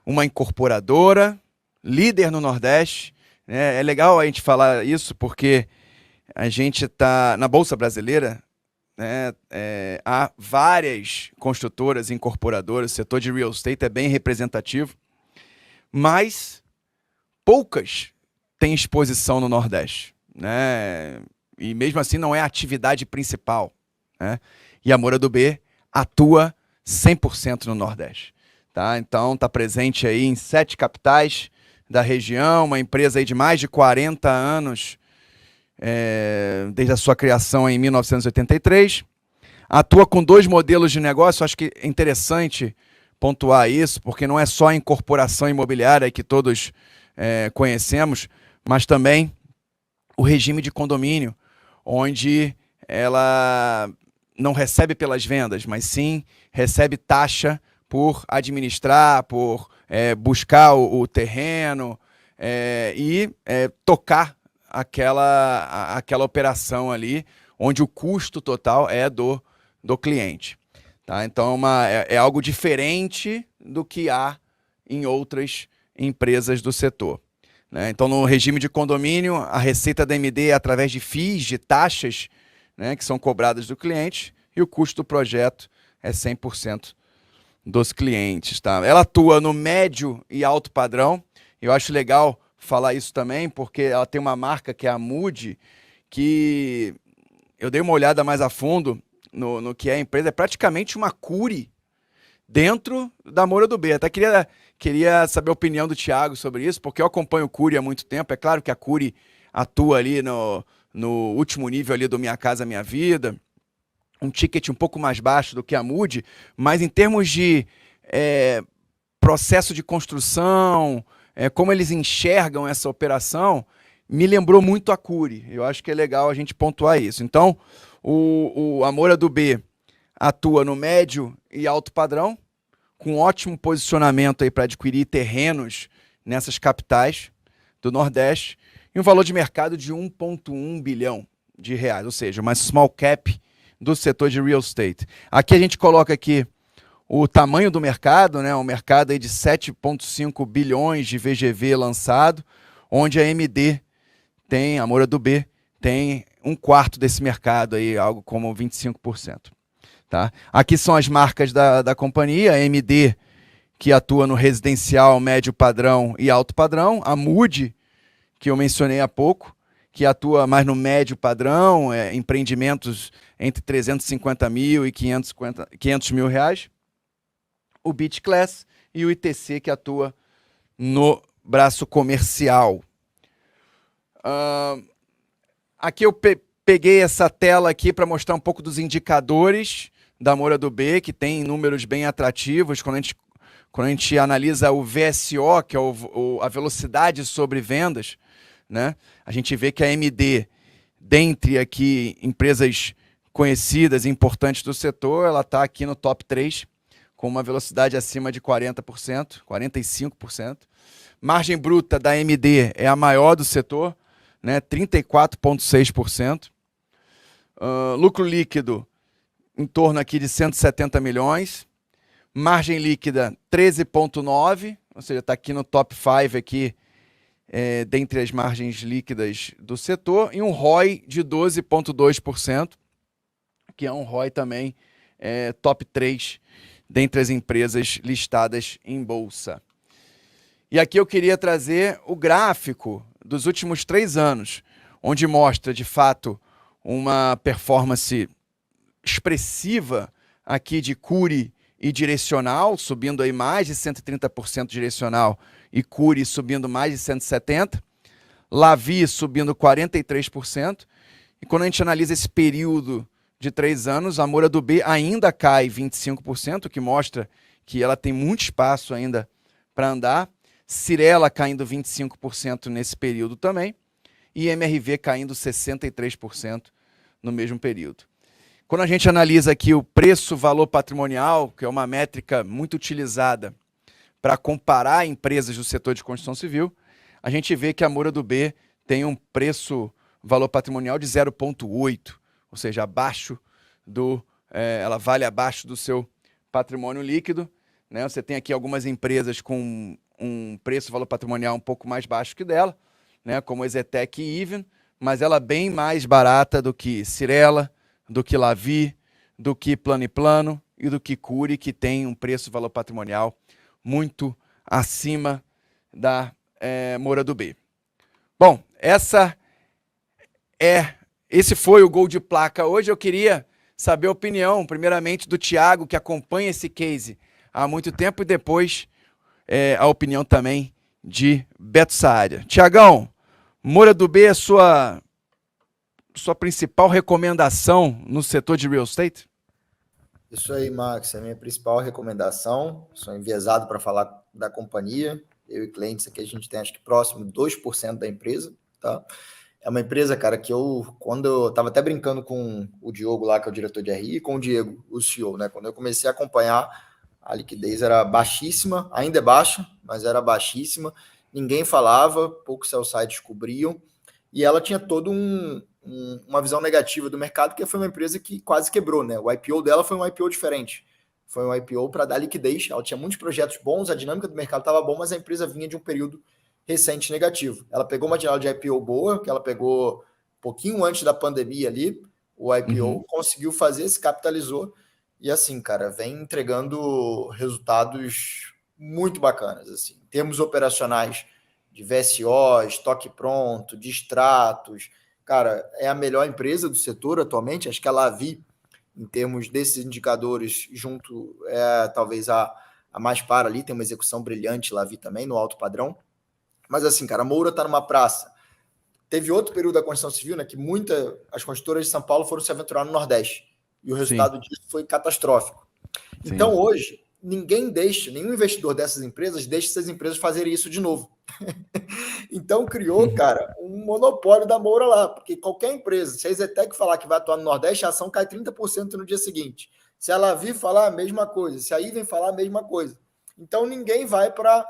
uma incorporadora, líder no Nordeste. É legal a gente falar isso porque a gente está na Bolsa Brasileira, né? Há várias construtoras e incorporadoras, o setor de real estate é bem representativo, mas poucas têm exposição no Nordeste, né? E mesmo assim não é a atividade principal, né? E a Moura do B atua 100% no Nordeste, tá? Então está presente aí em 7 capitais da região, uma empresa aí de mais de 40 anos, desde a sua criação em 1983. Atua com 2 modelos de negócio. Acho que é interessante pontuar isso, porque não é só a incorporação imobiliária que todos conhecemos, mas também o regime de condomínio, onde ela não recebe pelas vendas, mas sim recebe taxa por administrar, por buscar o terreno e tocar aquela operação ali, onde o custo total é do cliente. Tá? Então é algo diferente do que há em outras empresas do setor. Né? Então, no regime de condomínio, a receita da MD é através de FIIs, de taxas, né, que são cobradas do cliente, e o custo do projeto é 100% dos clientes. Tá? Ela atua no médio e alto padrão. Eu acho legal falar isso também, porque ela tem uma marca que é a Mood, que eu dei uma olhada mais a fundo no que é a empresa. É praticamente uma Cury dentro da Moura do B. Até queria saber a opinião do Thiago sobre isso, porque eu acompanho o Cury há muito tempo. É claro que a Cury atua ali no último nível ali do Minha Casa Minha Vida, um ticket um pouco mais baixo do que a Mood, mas em termos de processo de construção, como eles enxergam essa operação, me lembrou muito a Cury. Eu acho que é legal a gente pontuar isso. Então, a Moura do B atua no médio e alto padrão, com ótimo posicionamento aí para adquirir terrenos nessas capitais do Nordeste, e um valor de mercado de 1,1 bilhão de reais, ou seja, uma small cap do setor de real estate. Aqui a gente coloca aqui o tamanho do mercado, né? Um mercado aí de 7,5 bilhões de VGV lançado, onde a MD tem, a Moura do B, tem 1/4 desse mercado, aí, algo como 25%. Tá? Aqui são as marcas da companhia, a MD, que atua no residencial, médio padrão e alto padrão, a Mood, que eu mencionei há pouco, que atua mais no médio padrão, empreendimentos entre 350 mil e 500 mil reais, o Beach Class e o ITC, que atua no braço comercial. Aqui eu peguei essa tela aqui para mostrar um pouco dos indicadores da Moura do B, que tem números bem atrativos. Quando a gente analisa o VSO, que é a velocidade sobre vendas, né, a gente vê que a MD, dentre aqui empresas conhecidas e importantes do setor, ela está aqui no top 3, com uma velocidade acima de 40%, 45%. Margem bruta da MD é a maior do setor, né, 34,6%. Lucro líquido em torno aqui de 170 milhões. Margem líquida 13,9%, ou seja, está aqui no top 5 aqui, dentre as margens líquidas do setor. E um ROI de 12,2%, que é um ROI também top 3 dentre as empresas listadas em bolsa. E aqui eu queria trazer o gráfico dos últimos 3 anos, onde mostra, de fato, uma performance expressiva aqui de Cury e direcional, subindo aí mais de 130% direcional e Cury subindo mais de 170%, Lavie subindo 43%, e quando a gente analisa esse período de 3 anos, a Moura do B ainda cai 25%, o que mostra que ela tem muito espaço ainda para andar, Cyrela caindo 25% nesse período também, e MRV caindo 63% no mesmo período. Quando a gente analisa aqui o preço-valor patrimonial, que é uma métrica muito utilizada para comparar empresas do setor de construção civil, a gente vê que a Moura do B tem um preço-valor patrimonial de 0,8, ou seja, abaixo ela vale abaixo do seu patrimônio líquido, né? Você tem aqui algumas empresas com um preço-valor patrimonial um pouco mais baixo que dela, né? Como Exetec e Even, mas ela é bem mais barata do que Cyrela, do que Lavie, do que Plano e Plano e do que Cury, que tem um preço-valor patrimonial muito acima da Moura do B. Bom, esse foi o Gol de Placa hoje. Eu queria saber a opinião, primeiramente, do Thiago, que acompanha esse case há muito tempo, e depois a opinião também de Beto Saad. Thiagão, Moura do B é sua principal recomendação no setor de real estate? Isso aí, Max, é a minha principal recomendação. Sou enviesado para falar da companhia. Eu e clientes aqui, a gente tem acho que próximo de 2% da empresa, tá? É uma empresa, cara, que quando eu estava até brincando com o Diogo lá, que é o diretor de RI, e com o Diego, o CEO, né? Quando eu comecei a acompanhar, a liquidez era baixíssima, ainda é baixa, mas era baixíssima. Ninguém falava, poucos sell-sides cobriam, e ela tinha toda uma visão negativa do mercado, porque foi uma empresa que quase quebrou, né? O IPO dela foi um IPO diferente. Foi um IPO para dar liquidez. Ela tinha muitos projetos bons, a dinâmica do mercado estava bom, mas a empresa vinha de um período recente negativo. Ela pegou uma janela de IPO boa, que ela pegou um pouquinho antes da pandemia ali, o IPO, conseguiu fazer, se capitalizou, e assim, cara, vem entregando resultados muito bacanas, assim, em termos operacionais de VSO, estoque pronto, de extratos. Cara, é a melhor empresa do setor atualmente, acho que a Lavie, em termos desses indicadores, junto talvez a mais para ali, tem uma execução brilhante, Lavie também, no alto padrão. Mas assim, cara, a Moura está numa praça. Teve outro período da construção civil, né, que as construtoras de São Paulo foram se aventurar no Nordeste. E o resultado disso foi catastrófico. Sim. Então, hoje, nenhum investidor dessas empresas deixa essas empresas fazerem isso de novo. Então, criou, cara, um monopólio da Moura lá. Porque qualquer empresa, se a Exetec falar que vai atuar no Nordeste, a ação cai 30% no dia seguinte. Se a Lavie falar, a mesma coisa. Se a Even falar, a mesma coisa. Então, ninguém vai para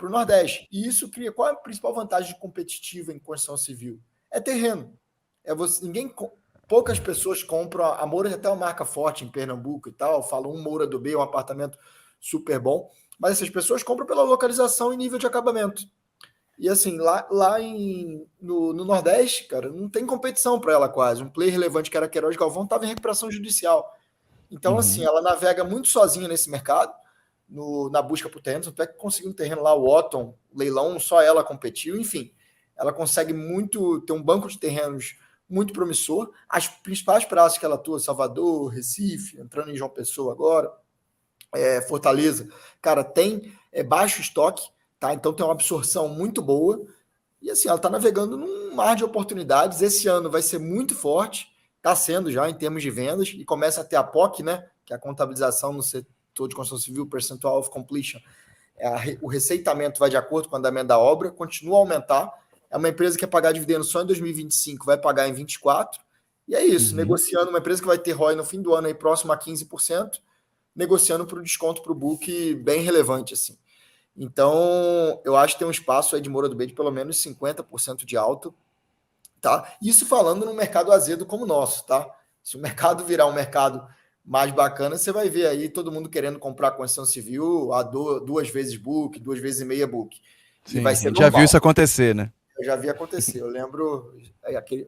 o Nordeste. E isso cria... Qual é a principal vantagem competitiva em construção civil? É terreno. Poucas pessoas compram... A Moura é até uma marca forte em Pernambuco e tal. Falam Moura do B, um apartamento super bom. Mas essas pessoas compram pela localização e nível de acabamento. E assim, no Nordeste, cara, não tem competição para ela quase. Um player relevante que era Queiroz Galvão estava em recuperação judicial. Então, assim, ela navega muito sozinha nesse mercado, na busca por terreno. Até que conseguiu um terreno lá, o Otton, leilão, só ela competiu. Enfim, ela consegue ter um banco de terrenos muito promissor. As principais praças que ela atua, Salvador, Recife, entrando em João Pessoa agora, Fortaleza, cara, tem baixo estoque, tá? Então tem uma absorção muito boa. E assim, ela está navegando num mar de oportunidades. Esse ano vai ser muito forte, está sendo já em termos de vendas, e começa a ter a POC, né? Que é a contabilização no setor de construção civil, percentual of completion. O receitamento vai de acordo com o andamento da obra, continua a aumentar. É uma empresa que ia pagar dividendo só em 2025, vai pagar em 2024. E é isso, negociando uma empresa que vai ter ROI no fim do ano aí próximo a 15%, negociando para o desconto para o book bem relevante, assim. Então, eu acho que tem um espaço aí de Moura do B de pelo menos 50% de alta, tá? Isso falando num mercado azedo como o nosso, tá? Se o mercado virar um mercado mais bacana, você vai ver aí todo mundo querendo comprar construção civil a 2 vezes book, 2 vezes e meia book. Sim, e vai ser já viu isso acontecer, né? Eu já vi acontecer. Eu lembro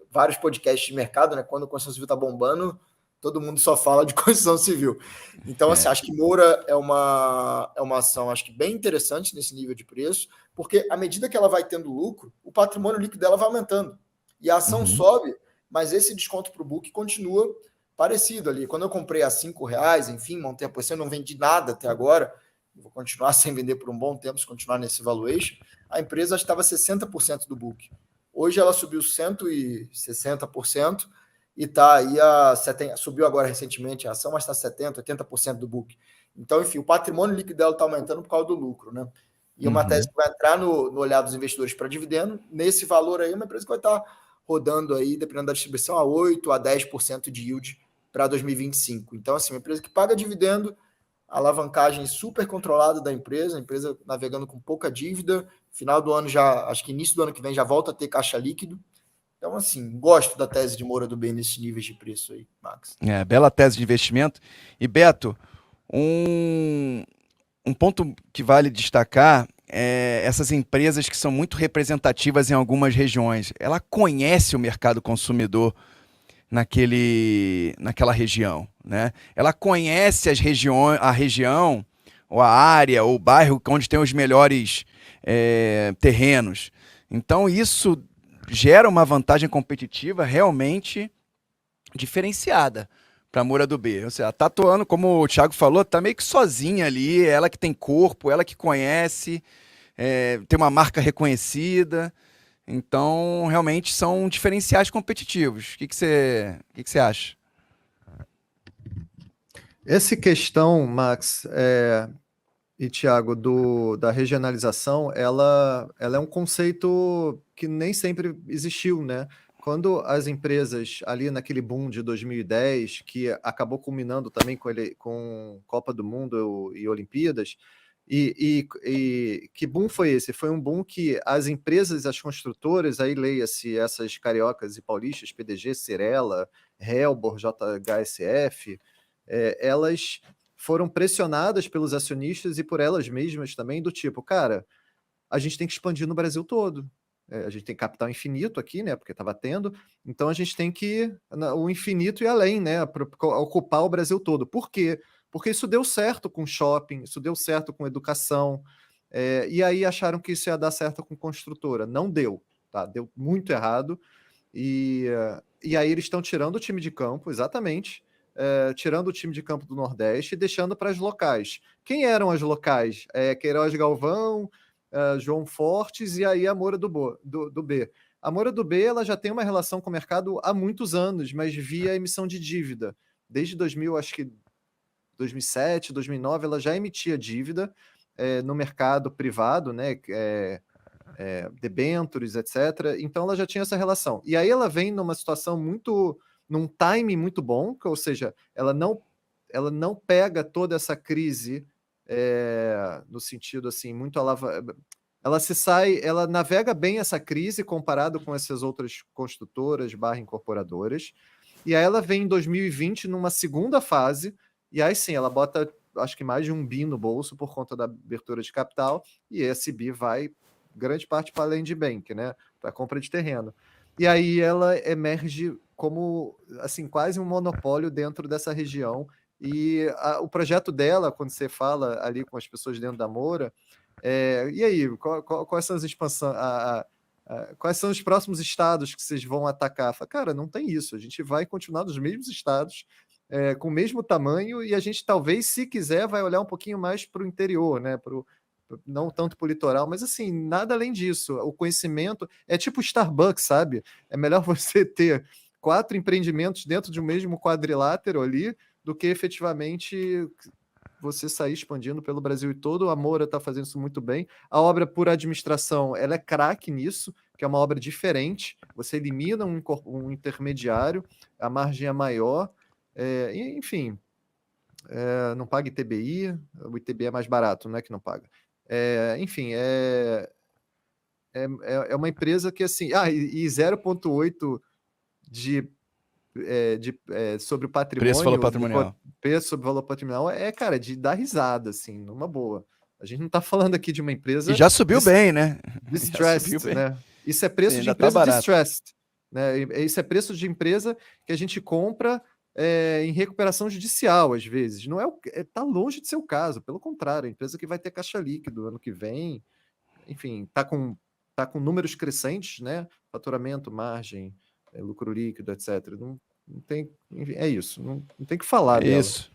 vários podcasts de mercado, né? Quando a construção civil tá bombando, todo mundo só fala de construção civil. Então, assim, acho que Moura é uma ação, acho que bem interessante nesse nível de preço, porque à medida que ela vai tendo lucro, o patrimônio líquido dela vai aumentando. E a ação sobe, mas esse desconto para o book continua parecido ali. Quando eu comprei a R$ 5, enfim, montei a posição, não vendi nada até agora, vou continuar sem vender por um bom tempo, se continuar nesse valuation, a empresa estava 60% do book. Hoje ela subiu 160% e está aí subiu agora recentemente a ação, mas está 70%, 80% do book. Então, enfim, o patrimônio líquido dela está aumentando por causa do lucro, né? E uma tese que vai entrar no olhar dos investidores para dividendo, nesse valor aí, uma empresa que vai estar rodando aí, dependendo da distribuição, a 8% a 10% de yield para 2025. Então, assim, uma empresa que paga dividendo, alavancagem super controlada da empresa, a empresa navegando com pouca dívida, final do ano já, acho que início do ano que vem já volta a ter caixa líquido. Então, assim, gosto da tese de Moura Dubeux nesses níveis de preço aí, Max. Bela tese de investimento. E, Beto, um ponto que vale destacar é essas empresas que são muito representativas em algumas regiões. Ela conhece o mercado consumidor naquela região, né? Ela conhece a região, ou a área, ou o bairro onde tem os melhores terrenos. Então, isso gera uma vantagem competitiva realmente diferenciada para a Moura Dubeux. Ou seja, ela está atuando, como o Thiago falou, está meio que sozinha ali, ela que tem corpo, ela que conhece, tem uma marca reconhecida. Então, realmente são diferenciais competitivos. O que você acha? Essa questão, Max, e Thiago, da regionalização, ela é um conceito que nem sempre existiu, né? Quando as empresas, ali naquele boom de 2010, que acabou culminando também com Copa do Mundo e Olimpíadas, e que boom foi esse? Foi um boom que as empresas, as construtoras, aí leia-se essas cariocas e paulistas, PDG, Cirela, Helbor, JHSF, elas foram pressionadas pelos acionistas e por elas mesmas também, do tipo, cara, a gente tem que expandir no Brasil todo. A gente tem capital infinito aqui, né? Porque estava tendo, então a gente tem que ir o infinito e além, né? Para ocupar o Brasil todo. Por quê? Porque isso deu certo com shopping, isso deu certo com educação, e aí acharam que isso ia dar certo com construtora. Não deu, tá? Deu muito errado. E aí eles estão tirando o time de campo, exatamente, tirando o time de campo do Nordeste e deixando para as locais. Quem eram as locais? Queiroz Galvão, João Fortes e aí a Moura Dubeux. A Moura Dubeux ela já tem uma relação com o mercado há muitos anos, mas via emissão de dívida. Desde 2000, acho que 2007, 2009, ela já emitia dívida no mercado privado, né? Debentures, etc. Então ela já tinha essa relação. E aí ela vem numa situação num timing muito bom, ou seja, ela não pega toda essa crise no sentido assim, muito ela navega bem essa crise comparado com essas outras construtoras / incorporadoras, e aí ela vem em 2020 numa segunda fase, e aí sim, ela bota acho que mais de $1 bi no bolso por conta da abertura de capital, e esse bi vai grande parte para a Land Bank, né, para compra de terreno. E aí ela emerge como assim, quase um monopólio dentro dessa região. E o projeto dela, quando você fala ali com as pessoas dentro da Moura, e aí, quais são as expansões, quais são os próximos estados que vocês vão atacar? Fala, cara, não tem isso, a gente vai continuar nos mesmos estados, com o mesmo tamanho, e a gente talvez, se quiser, vai olhar um pouquinho mais para o interior, né? Não tanto para o litoral, mas assim, nada além disso. O conhecimento é tipo Starbucks, sabe? É melhor você ter 4 empreendimentos dentro de um mesmo quadrilátero ali, do que efetivamente você sair expandindo pelo Brasil todo. A Moura está fazendo isso muito bem. A obra por administração, ela é craque nisso, que é uma obra diferente. Você elimina um intermediário, a margem é maior, enfim, não paga ITBI, o ITBI é mais barato, não é que não paga. Enfim, é uma empresa que assim, e 0,8 sobre o patrimônio, Preço, valor patrimonial. Preço sobre valor patrimonial cara, de dar risada, assim, numa boa. A gente não está falando aqui de uma empresa... E já subiu bem, né? Distressed, subiu bem. né? Isso é preço de empresa distressed. Né? Isso é preço de empresa que a gente compra em recuperação judicial, às vezes. Não tá longe de ser o caso, pelo contrário, a empresa que vai ter caixa líquido ano que vem, enfim, está com está com números crescentes, né? Faturamento, margem, lucro líquido, etc. Não tem, é isso, não tem que falar dela. Isso.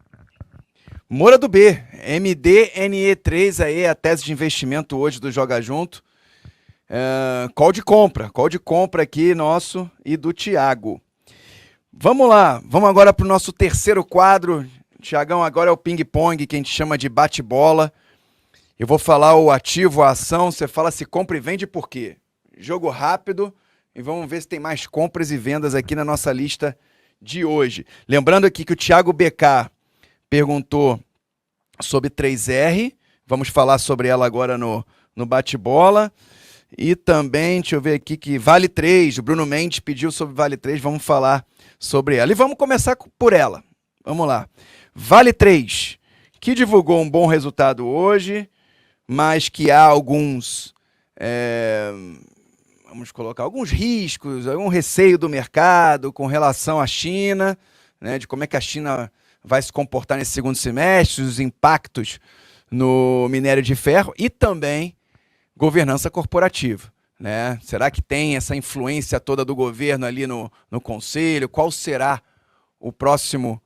Moura do B, MDNE3 aí, a tese de investimento hoje do Joga Junto. Call de compra aqui nosso e do Thiago. Vamos lá, vamos agora para o nosso terceiro quadro. Thiagão, agora é o ping-pong, que a gente chama de bate-bola. Eu vou falar o ativo, a ação, você fala se compra e vende por quê. Jogo rápido e vamos ver se tem mais compras e vendas aqui na nossa lista de hoje. Lembrando aqui que o Thiago BK perguntou sobre 3R, vamos falar sobre ela agora no bate-bola. E também, deixa eu ver aqui, que Vale 3, o Bruno Mendes pediu sobre Vale 3, vamos falar sobre ela. E vamos começar por ela, vamos lá. Vale 3, que divulgou um bom resultado hoje, mas que há alguns, vamos colocar, alguns riscos, algum receio do mercado com relação à China, né, de como é que a China vai se comportar nesse segundo semestre, os impactos no minério de ferro e também governança corporativa, né? Será que tem essa influência toda do governo ali no conselho? Qual será o próximo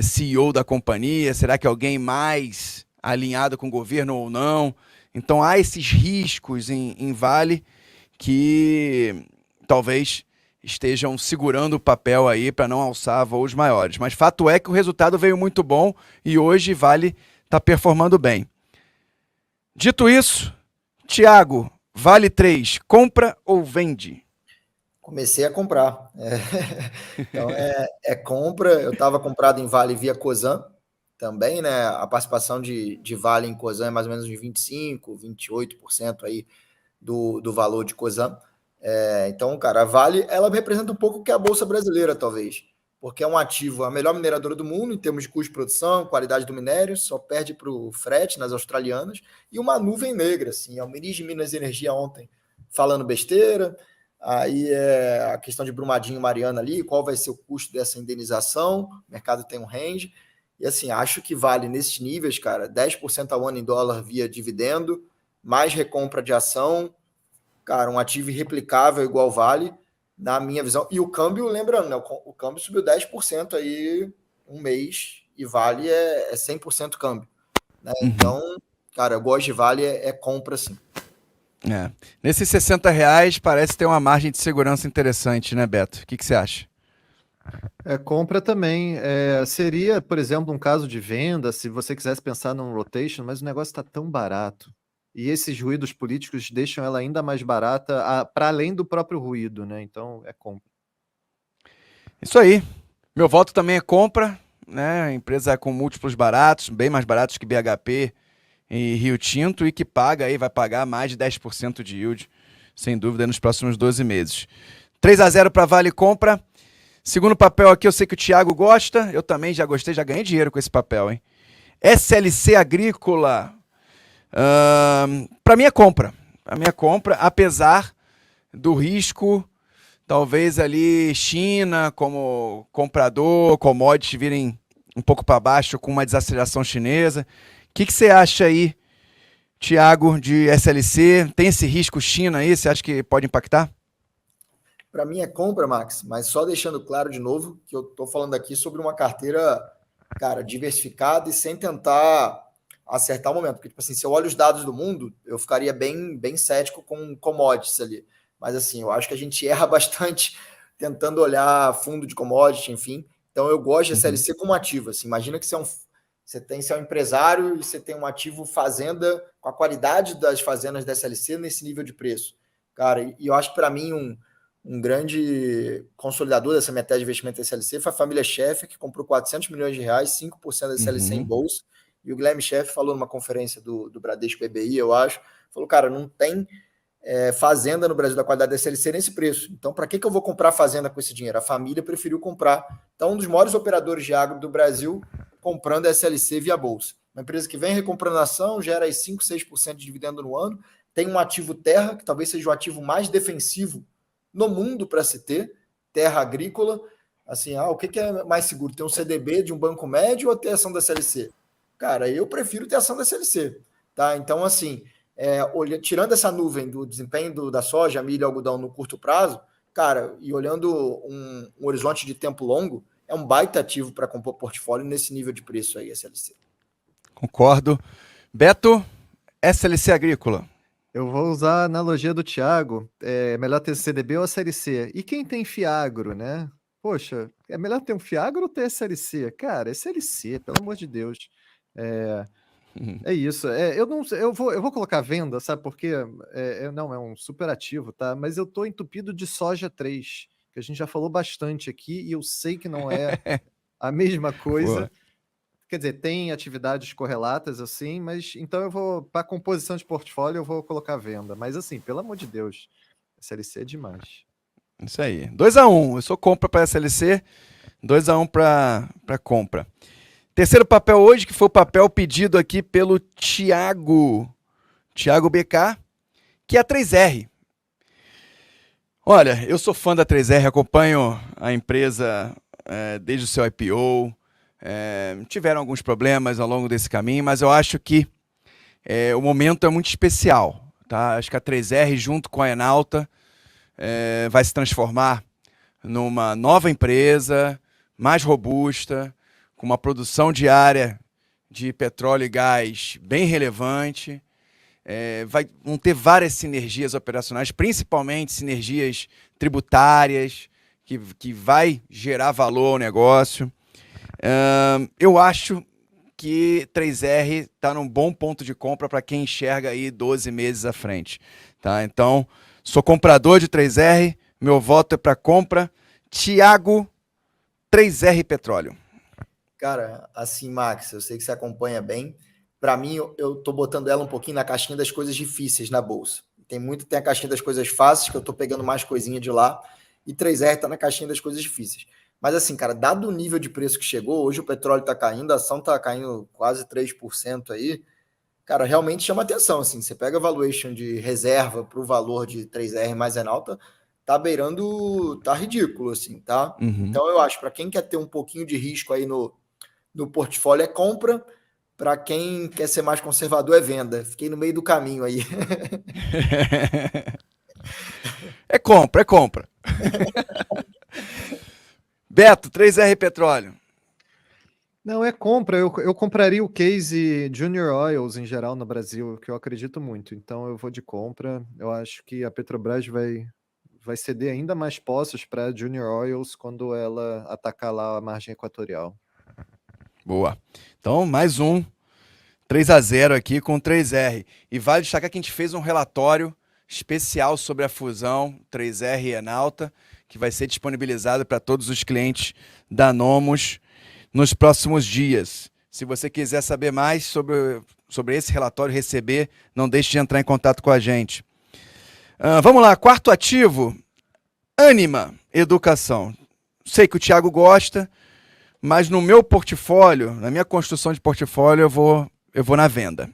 CEO da companhia? Será que alguém mais alinhado com o governo ou não? Então há esses riscos em Vale que talvez estejam segurando o papel aí para não alçar voos maiores. Mas fato é que o resultado veio muito bom e hoje Vale está performando bem. Dito isso, Thiago, Vale 3, compra ou vende? Comecei a comprar. Então, compra. Eu estava comprado em Vale via Cosan também, né? A participação de Vale em Cosan é mais ou menos de 25%, 28% aí do valor de Cosan. Então, cara, a Vale, ela representa um pouco o que é a Bolsa Brasileira, talvez. Porque é um ativo, a melhor mineradora do mundo, em termos de custo de produção, qualidade do minério, só perde para o frete nas australianas, e uma nuvem negra, assim, a Almirante de Minas Energia ontem falando besteira, aí a questão de Brumadinho e Mariana ali, qual vai ser o custo dessa indenização, o mercado tem um range, e assim, acho que Vale nesses níveis, cara, 10% ao ano em dólar via dividendo, mais recompra de ação, cara, um ativo irreplicável igual Vale, na minha visão. E o câmbio, lembrando, né, o câmbio subiu 10% aí um mês, e Vale é 100% câmbio. Né? Uhum. Então, cara, eu gosto de Vale, compra sim. Nesses R$60 parece ter uma margem de segurança interessante, né, Beto? O que você acha? Compra também. Seria, por exemplo, um caso de venda, se você quisesse pensar num rotation, mas o negócio está tão barato. E esses ruídos políticos deixam ela ainda mais barata, para além do próprio ruído, né? Então, compra. Isso aí. Meu voto também é compra, né? A empresa com múltiplos baratos, bem mais baratos que BHP e Rio Tinto, e que vai pagar mais de 10% de yield, sem dúvida, nos próximos 12 meses. 3-0 para Vale compra. Segundo papel aqui, eu sei que o Thiago gosta, eu também já gostei, já ganhei dinheiro com esse papel, hein? SLC Agrícola. Para mim é compra. Para mim é compra, apesar do risco, talvez ali China como comprador, commodities virem um pouco para baixo com uma desaceleração chinesa. O que você acha aí, Thiago, de SLC? Tem esse risco China aí? Você acha que pode impactar? Para mim é compra, Max, mas só deixando claro de novo que eu estou falando aqui sobre uma carteira, cara, diversificada e sem tentar acertar o momento. Porque, tipo assim, se eu olho os dados do mundo, eu ficaria bem cético com commodities ali. Mas, assim, eu acho que a gente erra bastante tentando olhar fundo de commodity, enfim. Então, eu gosto de SLC como ativo. Assim, imagina que você é um empresário e você tem um ativo fazenda com a qualidade das fazendas da SLC nesse nível de preço. Cara, e eu acho que, para mim, um grande consolidador dessa minha tese de investimento da SLC foi a família Schaeffer, que comprou 400 milhões de reais, 5% da SLC em bolsa. E o Guilherme Schaeffer falou numa conferência do Bradesco BBI, eu acho, falou, cara, não tem fazenda no Brasil da qualidade da SLC nesse preço. Então, para que eu vou comprar fazenda com esse dinheiro? A família preferiu comprar. Então, um dos maiores operadores de agro do Brasil comprando a SLC via bolsa. Uma empresa que vem recomprando ação, gera aí 5, 6% de dividendo no ano, tem um ativo terra, que talvez seja o ativo mais defensivo no mundo para se ter, terra agrícola. Assim, o que é mais seguro? Ter um CDB de um banco médio ou ter ação da SLC? Cara, eu prefiro ter ação da SLC. Tá? Então, assim, tirando essa nuvem do desempenho da soja, milho e algodão no curto prazo, cara, e olhando um horizonte de tempo longo, é um baita ativo para compor portfólio nesse nível de preço aí, SLC. Concordo. Beto, SLC Agrícola. Eu vou usar a analogia do Thiago. É melhor ter CDB ou a Série C. E quem tem Fiagro, né? Poxa, é melhor ter um Fiagro ou ter SLC? Cara, é SLC, pelo amor de Deus. É isso. Eu não, eu vou colocar venda, sabe por quê? Não, é um super ativo, tá? Mas eu tô entupido de soja 3, que a gente já falou bastante aqui, e eu sei que não é a mesma coisa. Boa. Quer dizer, tem atividades correlatas, assim, mas então eu vou, para composição de portfólio, eu vou colocar venda. Mas assim, pelo amor de Deus, SLC é demais. Isso aí. 2-1. Eu sou compra para SLC, 2-1 para compra. Terceiro papel hoje, que foi o papel pedido aqui pelo Thiago BK, que é a 3R. Olha, eu sou fã da 3R, acompanho a empresa desde o seu IPO. Tiveram alguns problemas ao longo desse caminho, mas eu acho que o momento é muito especial. Tá? Acho que a 3R, junto com a Enalta, vai se transformar numa nova empresa, mais robusta, com uma produção diária de petróleo e gás bem relevante. Vão ter várias sinergias operacionais, principalmente sinergias tributárias, que vai gerar valor ao negócio. Eu acho que 3R está num bom ponto de compra para quem enxerga aí 12 meses à frente. Tá? Então, sou comprador de 3R, meu voto é para compra. Thiago, 3R Petróleo. Cara, assim, Max, eu sei que você acompanha bem. Para mim, eu tô botando ela um pouquinho na caixinha das coisas difíceis na bolsa. Tem a caixinha das coisas fáceis, que eu tô pegando mais coisinha de lá, e 3R tá na caixinha das coisas difíceis. Mas assim, cara, dado o nível de preço que chegou, hoje o petróleo tá caindo, a ação tá caindo quase 3% aí. Cara, realmente chama atenção, assim. Você pega a valuation de reserva para o valor de 3R mais Enalta, tá beirando, tá ridículo, assim, tá? Uhum. Então eu acho, para quem quer ter um pouquinho de risco aí no portfólio é compra, para quem quer ser mais conservador é venda. Fiquei no meio do caminho aí. É compra. Beto, 3R Petróleo. Não, é compra. Eu compraria o case Junior Oils em geral no Brasil, que eu acredito muito. Então eu vou de compra. Eu acho que a Petrobras vai ceder ainda mais poços para Junior Oils quando ela atacar lá a margem equatorial. Boa. Então, mais um 3-0 aqui com 3R. E vale destacar que a gente fez um relatório especial sobre a fusão 3R e Enalta, que vai ser disponibilizado para todos os clientes da Nomos nos próximos dias. Se você quiser saber mais sobre esse relatório, receber, não deixe de entrar em contato com a gente. Vamos lá, quarto ativo, Ânima Educação. Sei que o Thiago gosta, mas no meu portfólio, na minha construção de portfólio, eu vou na venda.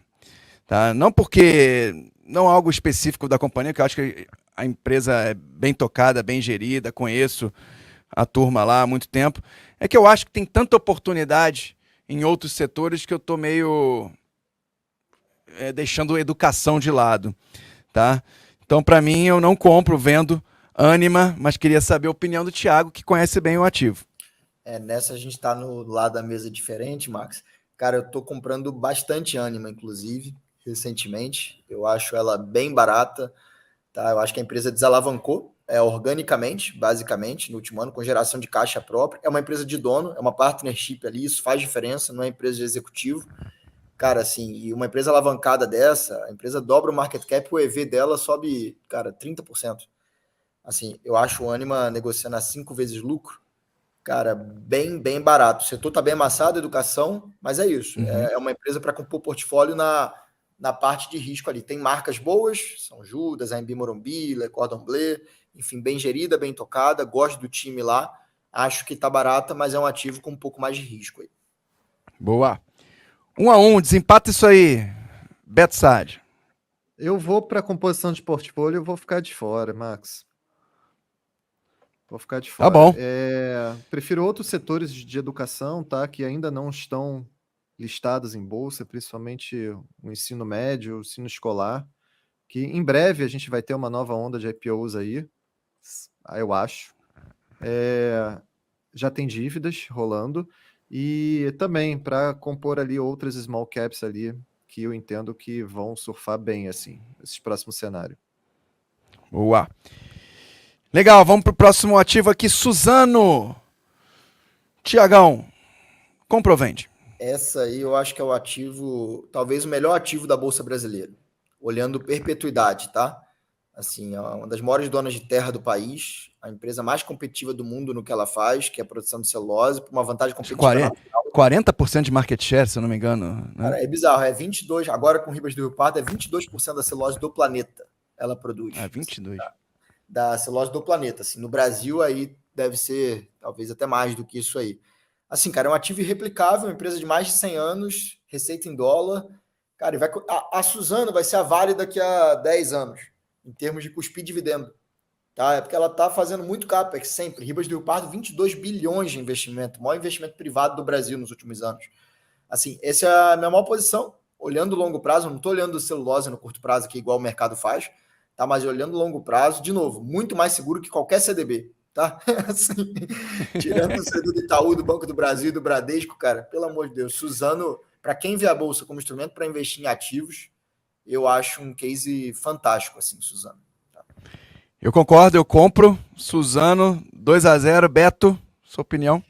Tá? Não porque não é algo específico da companhia, que eu acho que a empresa é bem tocada, bem gerida, conheço a turma lá há muito tempo. É que eu acho que tem tanta oportunidade em outros setores que eu estou meio deixando a educação de lado. Tá? Então, para mim, eu não compro, vendo Ânima, mas queria saber a opinião do Thiago, que conhece bem o ativo. Nessa a gente está no lado da mesa diferente, Max. Cara, eu estou comprando bastante Ânima, inclusive, recentemente. Eu acho ela bem barata. Tá? Eu acho que a empresa desalavancou organicamente, basicamente, no último ano, com geração de caixa própria. É uma empresa de dono, é uma partnership ali, isso faz diferença, não é empresa de executivo. Cara, assim, e uma empresa alavancada dessa, a empresa dobra o market cap, o EV dela sobe, cara, 30%. Assim, eu acho o Ânima negociando a 5 vezes lucro, cara, bem barato. O setor está bem amassado, educação, mas é isso. Uhum. É uma empresa para compor portfólio na parte de risco ali. Tem marcas boas, São Judas, AMB Morumbi, Le Cordon Bleu, enfim, bem gerida, bem tocada, gosto do time lá. Acho que está barata, mas é um ativo com um pouco mais de risco aí. Boa. 1-1, desempata isso aí, Beto Sade. Eu vou para a composição de portfólio, eu vou ficar de fora, Max. Vou ficar de fora. Tá bom. Prefiro outros setores de educação, tá? Que ainda não estão listadas em bolsa, principalmente o ensino médio, o ensino escolar, que em breve a gente vai ter uma nova onda de IPOs aí, eu acho. Já tem dívidas rolando, e também para compor ali outras small caps ali, que eu entendo que vão surfar bem, assim, esse próximo cenário. Boa. Legal, vamos pro próximo ativo aqui, Suzano. Tiagão, compra ou vende? Essa aí eu acho que é o ativo, talvez o melhor ativo da Bolsa Brasileira, olhando perpetuidade, tá? Assim, é uma das maiores donas de terra do país, a empresa mais competitiva do mundo no que ela faz, que é a produção de celulose, por uma vantagem competitiva. 40% de market share, se eu não me engano. Né? Cara, é bizarro, é 22, agora com Ribas do Rio Pardo, é 22% da celulose do planeta ela produz. 22%. Da celulose do planeta. Assim, no Brasil, aí deve ser talvez até mais do que isso aí. Assim, cara, é um ativo irreplicável, uma empresa de mais de 100 anos, receita em dólar. Cara, e a Suzano vai ser a Vale daqui a 10 anos, em termos de cuspir dividendo. Tá? É porque ela está fazendo muito CAPEX sempre. Ribas do Rio Pardo, 22 bilhões de investimento, o maior investimento privado do Brasil nos últimos anos. Assim, essa é a minha maior posição. Olhando o longo prazo, não estou olhando celulose no curto prazo, que igual o mercado faz, tá? Mas olhando o longo prazo, de novo, muito mais seguro que qualquer CDB, tá? Assim, tirando o CDB do Itaú, do Banco do Brasil e do Bradesco, cara, pelo amor de Deus, Suzano, para quem vê a Bolsa como instrumento para investir em ativos, eu acho um case fantástico, assim, Suzano. Tá? Eu concordo, eu compro. Suzano, 2-0, Beto, sua opinião?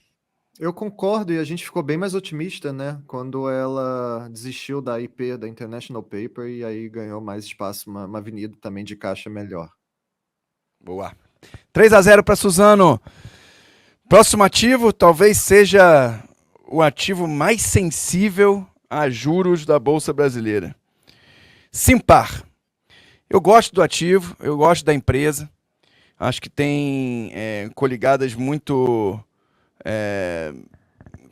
Eu concordo, e a gente ficou bem mais otimista, né? Quando ela desistiu da IP, da International Paper, e aí ganhou mais espaço, uma avenida também de caixa melhor. Boa. 3-0 para Suzano. Próximo ativo talvez seja o ativo mais sensível a juros da Bolsa Brasileira. Simpar. Eu gosto do ativo, eu gosto da empresa. Acho que tem coligadas muito...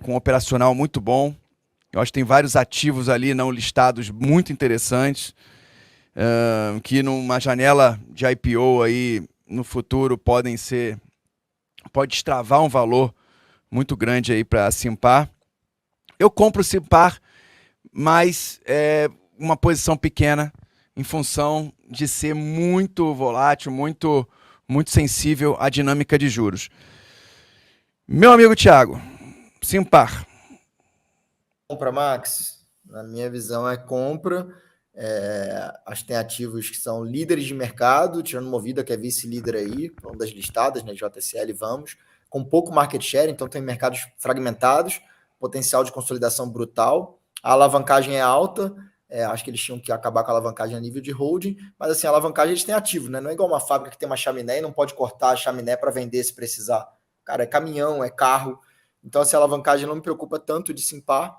com um operacional muito bom. Eu acho que tem vários ativos ali não listados muito interessantes, que numa janela de IPO aí no futuro pode destravar um valor muito grande aí para a Simpar. Eu compro o Simpar, mas uma posição pequena em função de ser muito volátil, muito sensível à dinâmica de juros. Meu amigo Thiago, Simpar. Compra, Max? Na minha visão é compra. Acho que tem ativos que são líderes de mercado, tirando Movida, que é vice-líder aí, uma das listadas, né, JSL, vamos, com pouco market share, então tem mercados fragmentados, potencial de consolidação brutal, a alavancagem é alta, acho que eles tinham que acabar com a alavancagem a nível de holding, mas assim, a alavancagem eles têm ativo, né? Não é igual uma fábrica que tem uma chaminé e não pode cortar a chaminé para vender se precisar. Cara, é caminhão, é carro, então assim, a alavancagem não me preocupa tanto de Simpar.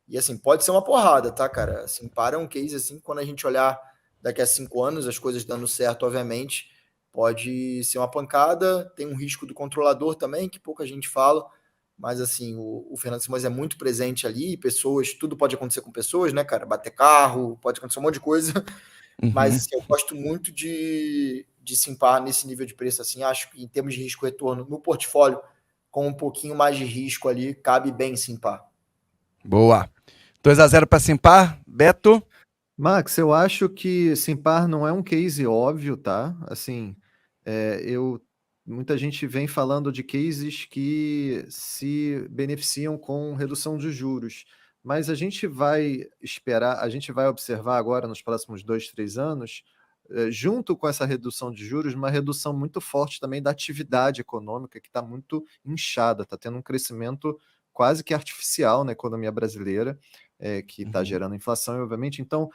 E assim, pode ser uma porrada, tá, cara? Simpar é um case assim, quando a gente olhar daqui a 5 anos, as coisas dando certo, obviamente, pode ser uma pancada, tem um risco do controlador também, que pouca gente fala, mas assim, o Fernando Simões é muito presente ali, pessoas, tudo pode acontecer com pessoas, né, cara? Bater carro, pode acontecer um monte de coisa, mas assim, eu gosto muito de Simpar nesse nível de preço, assim, acho que em termos de risco-retorno no portfólio, com um pouquinho mais de risco ali, cabe bem Simpar. Boa. 2-0 para Simpar. Beto? Max, eu acho que Simpar não é um case óbvio, tá? Assim, muita gente vem falando de cases que se beneficiam com redução de juros, mas a gente vai esperar, a gente vai observar agora nos próximos 2-3 anos, junto com essa redução de juros, uma redução muito forte também da atividade econômica, que está muito inchada, está tendo um crescimento quase que artificial na economia brasileira, que está gerando inflação, obviamente. Então,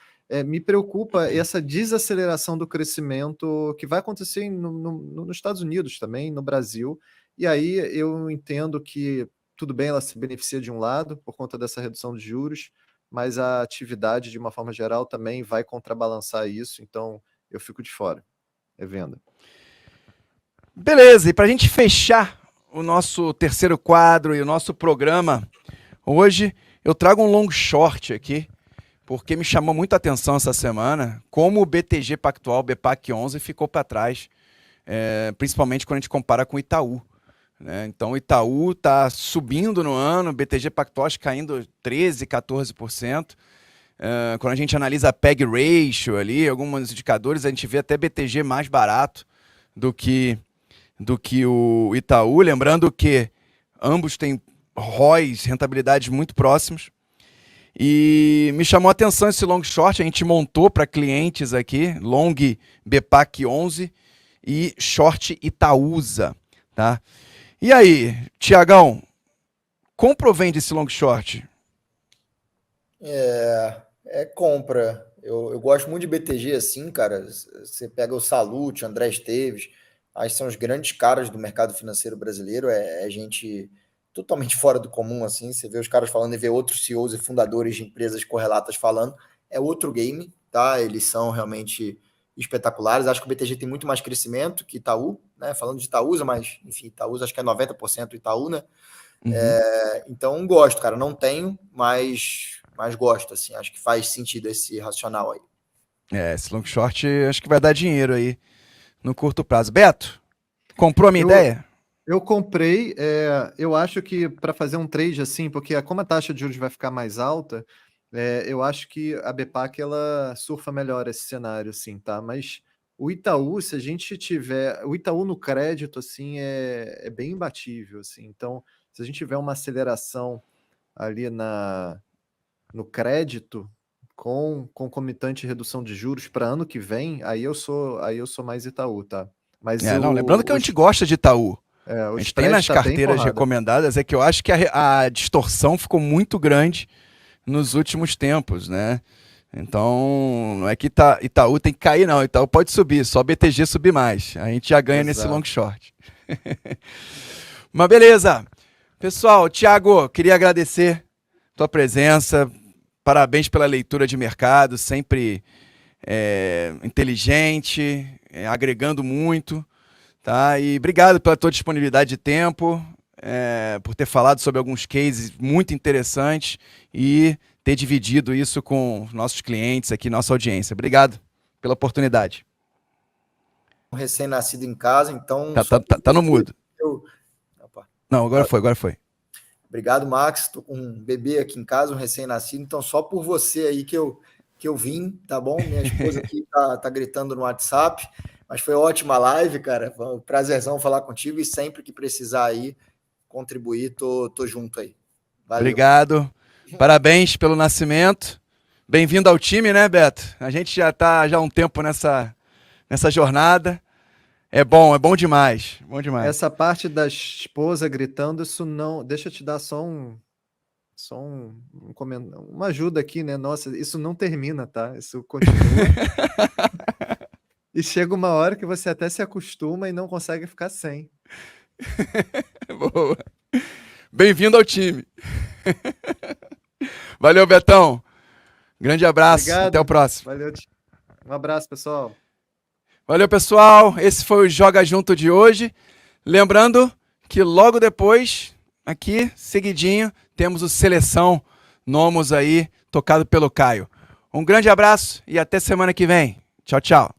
me preocupa essa desaceleração do crescimento que vai acontecer nos Estados Unidos também, no Brasil. E aí eu entendo que, tudo bem, ela se beneficia de um lado por conta dessa redução de juros, mas a atividade, de uma forma geral, também vai contrabalançar isso. Então, eu fico de fora. É venda. Beleza, e para a gente fechar o nosso terceiro quadro e o nosso programa, hoje eu trago um long short aqui, porque me chamou muita atenção essa semana, como o BTG Pactual, BPAC 11, ficou para trás, principalmente quando a gente compara com o Itaú. né? Então o Itaú está subindo no ano, BTG Pactual caindo 13%, 14%. Quando a gente analisa a PEG Ratio ali, alguns indicadores, a gente vê até BTG mais barato do que o Itaú. Lembrando que ambos têm ROIs, rentabilidades muito próximos. E me chamou a atenção esse long short, a gente montou para clientes aqui, long BPAC 11 e short Itaúsa, tá? E aí, Tiagão, compra ou vende esse long short? Compra. Eu gosto muito de BTG assim, cara. Você pega o Salute, André Esteves, acho que são os grandes caras do mercado financeiro brasileiro. É gente totalmente fora do comum, assim. Você vê os caras falando e vê outros CEOs e fundadores de empresas correlatas falando. É outro game, tá? Eles são realmente espetaculares. Acho que o BTG tem muito mais crescimento que Itaú, né? Falando de Itaúsa, mas, enfim, Itaúsa acho que é 90% Itaú, né? Uhum. Então, gosto, cara. Não tenho, mas gosto, assim. Acho que faz sentido esse racional aí. Esse long short acho que vai dar dinheiro aí no curto prazo. Beto, comprou a minha ideia? Eu comprei, eu acho que para fazer um trade assim, porque como a taxa de juros vai ficar mais alta, eu acho que a BPAC ela surfa melhor esse cenário, assim, tá? Mas o Itaú, se a gente tiver... O Itaú no crédito, assim, é bem imbatível, assim. Então, se a gente tiver uma aceleração ali no crédito, com concomitante redução de juros para ano que vem, aí eu sou mais Itaú, tá? Mas Não, lembrando que a gente gosta de Itaú. A gente tem nas carteiras recomendadas, é que eu acho que a distorção ficou muito grande nos últimos tempos, né? Então, não é que Itaú tem que cair, não. Itaú pode subir, só BTG subir mais. A gente já ganha nesse long short. Mas beleza. Pessoal, Thiago, queria agradecer a tua presença. Parabéns pela leitura de mercado, sempre inteligente, agregando muito. Tá? E obrigado pela tua disponibilidade de tempo, por ter falado sobre alguns cases muito interessantes e ter dividido isso com nossos clientes aqui, nossa audiência. Obrigado pela oportunidade. Recém-nascido em casa, então... Tá no mudo. Não, agora foi. Obrigado, Max. Estou com um bebê aqui em casa, um recém-nascido, então só por você aí que eu vim, tá bom? Minha esposa aqui tá gritando no WhatsApp. Mas foi ótima a live, cara. Foi um prazerzão falar contigo e sempre que precisar aí contribuir, tô junto aí. Valeu. Obrigado. Parabéns pelo nascimento. Bem-vindo ao time, né, Beto? A gente já tá há um tempo nessa jornada. É bom demais. Bom demais. Essa parte da esposa gritando, isso não... Deixa eu te dar só uma ajuda aqui, né? Nossa, isso não termina, tá? Isso continua. E chega uma hora que você até se acostuma e não consegue ficar sem. Boa. Bem-vindo ao time. Valeu, Betão. Grande abraço. Obrigado. Até o próximo. Valeu. Um abraço, pessoal. Valeu, pessoal. Esse foi o Joga Junto de hoje. Lembrando que logo depois, aqui, seguidinho, temos o Seleção Nomos aí, tocado pelo Caio. Um grande abraço e até semana que vem. Tchau, tchau.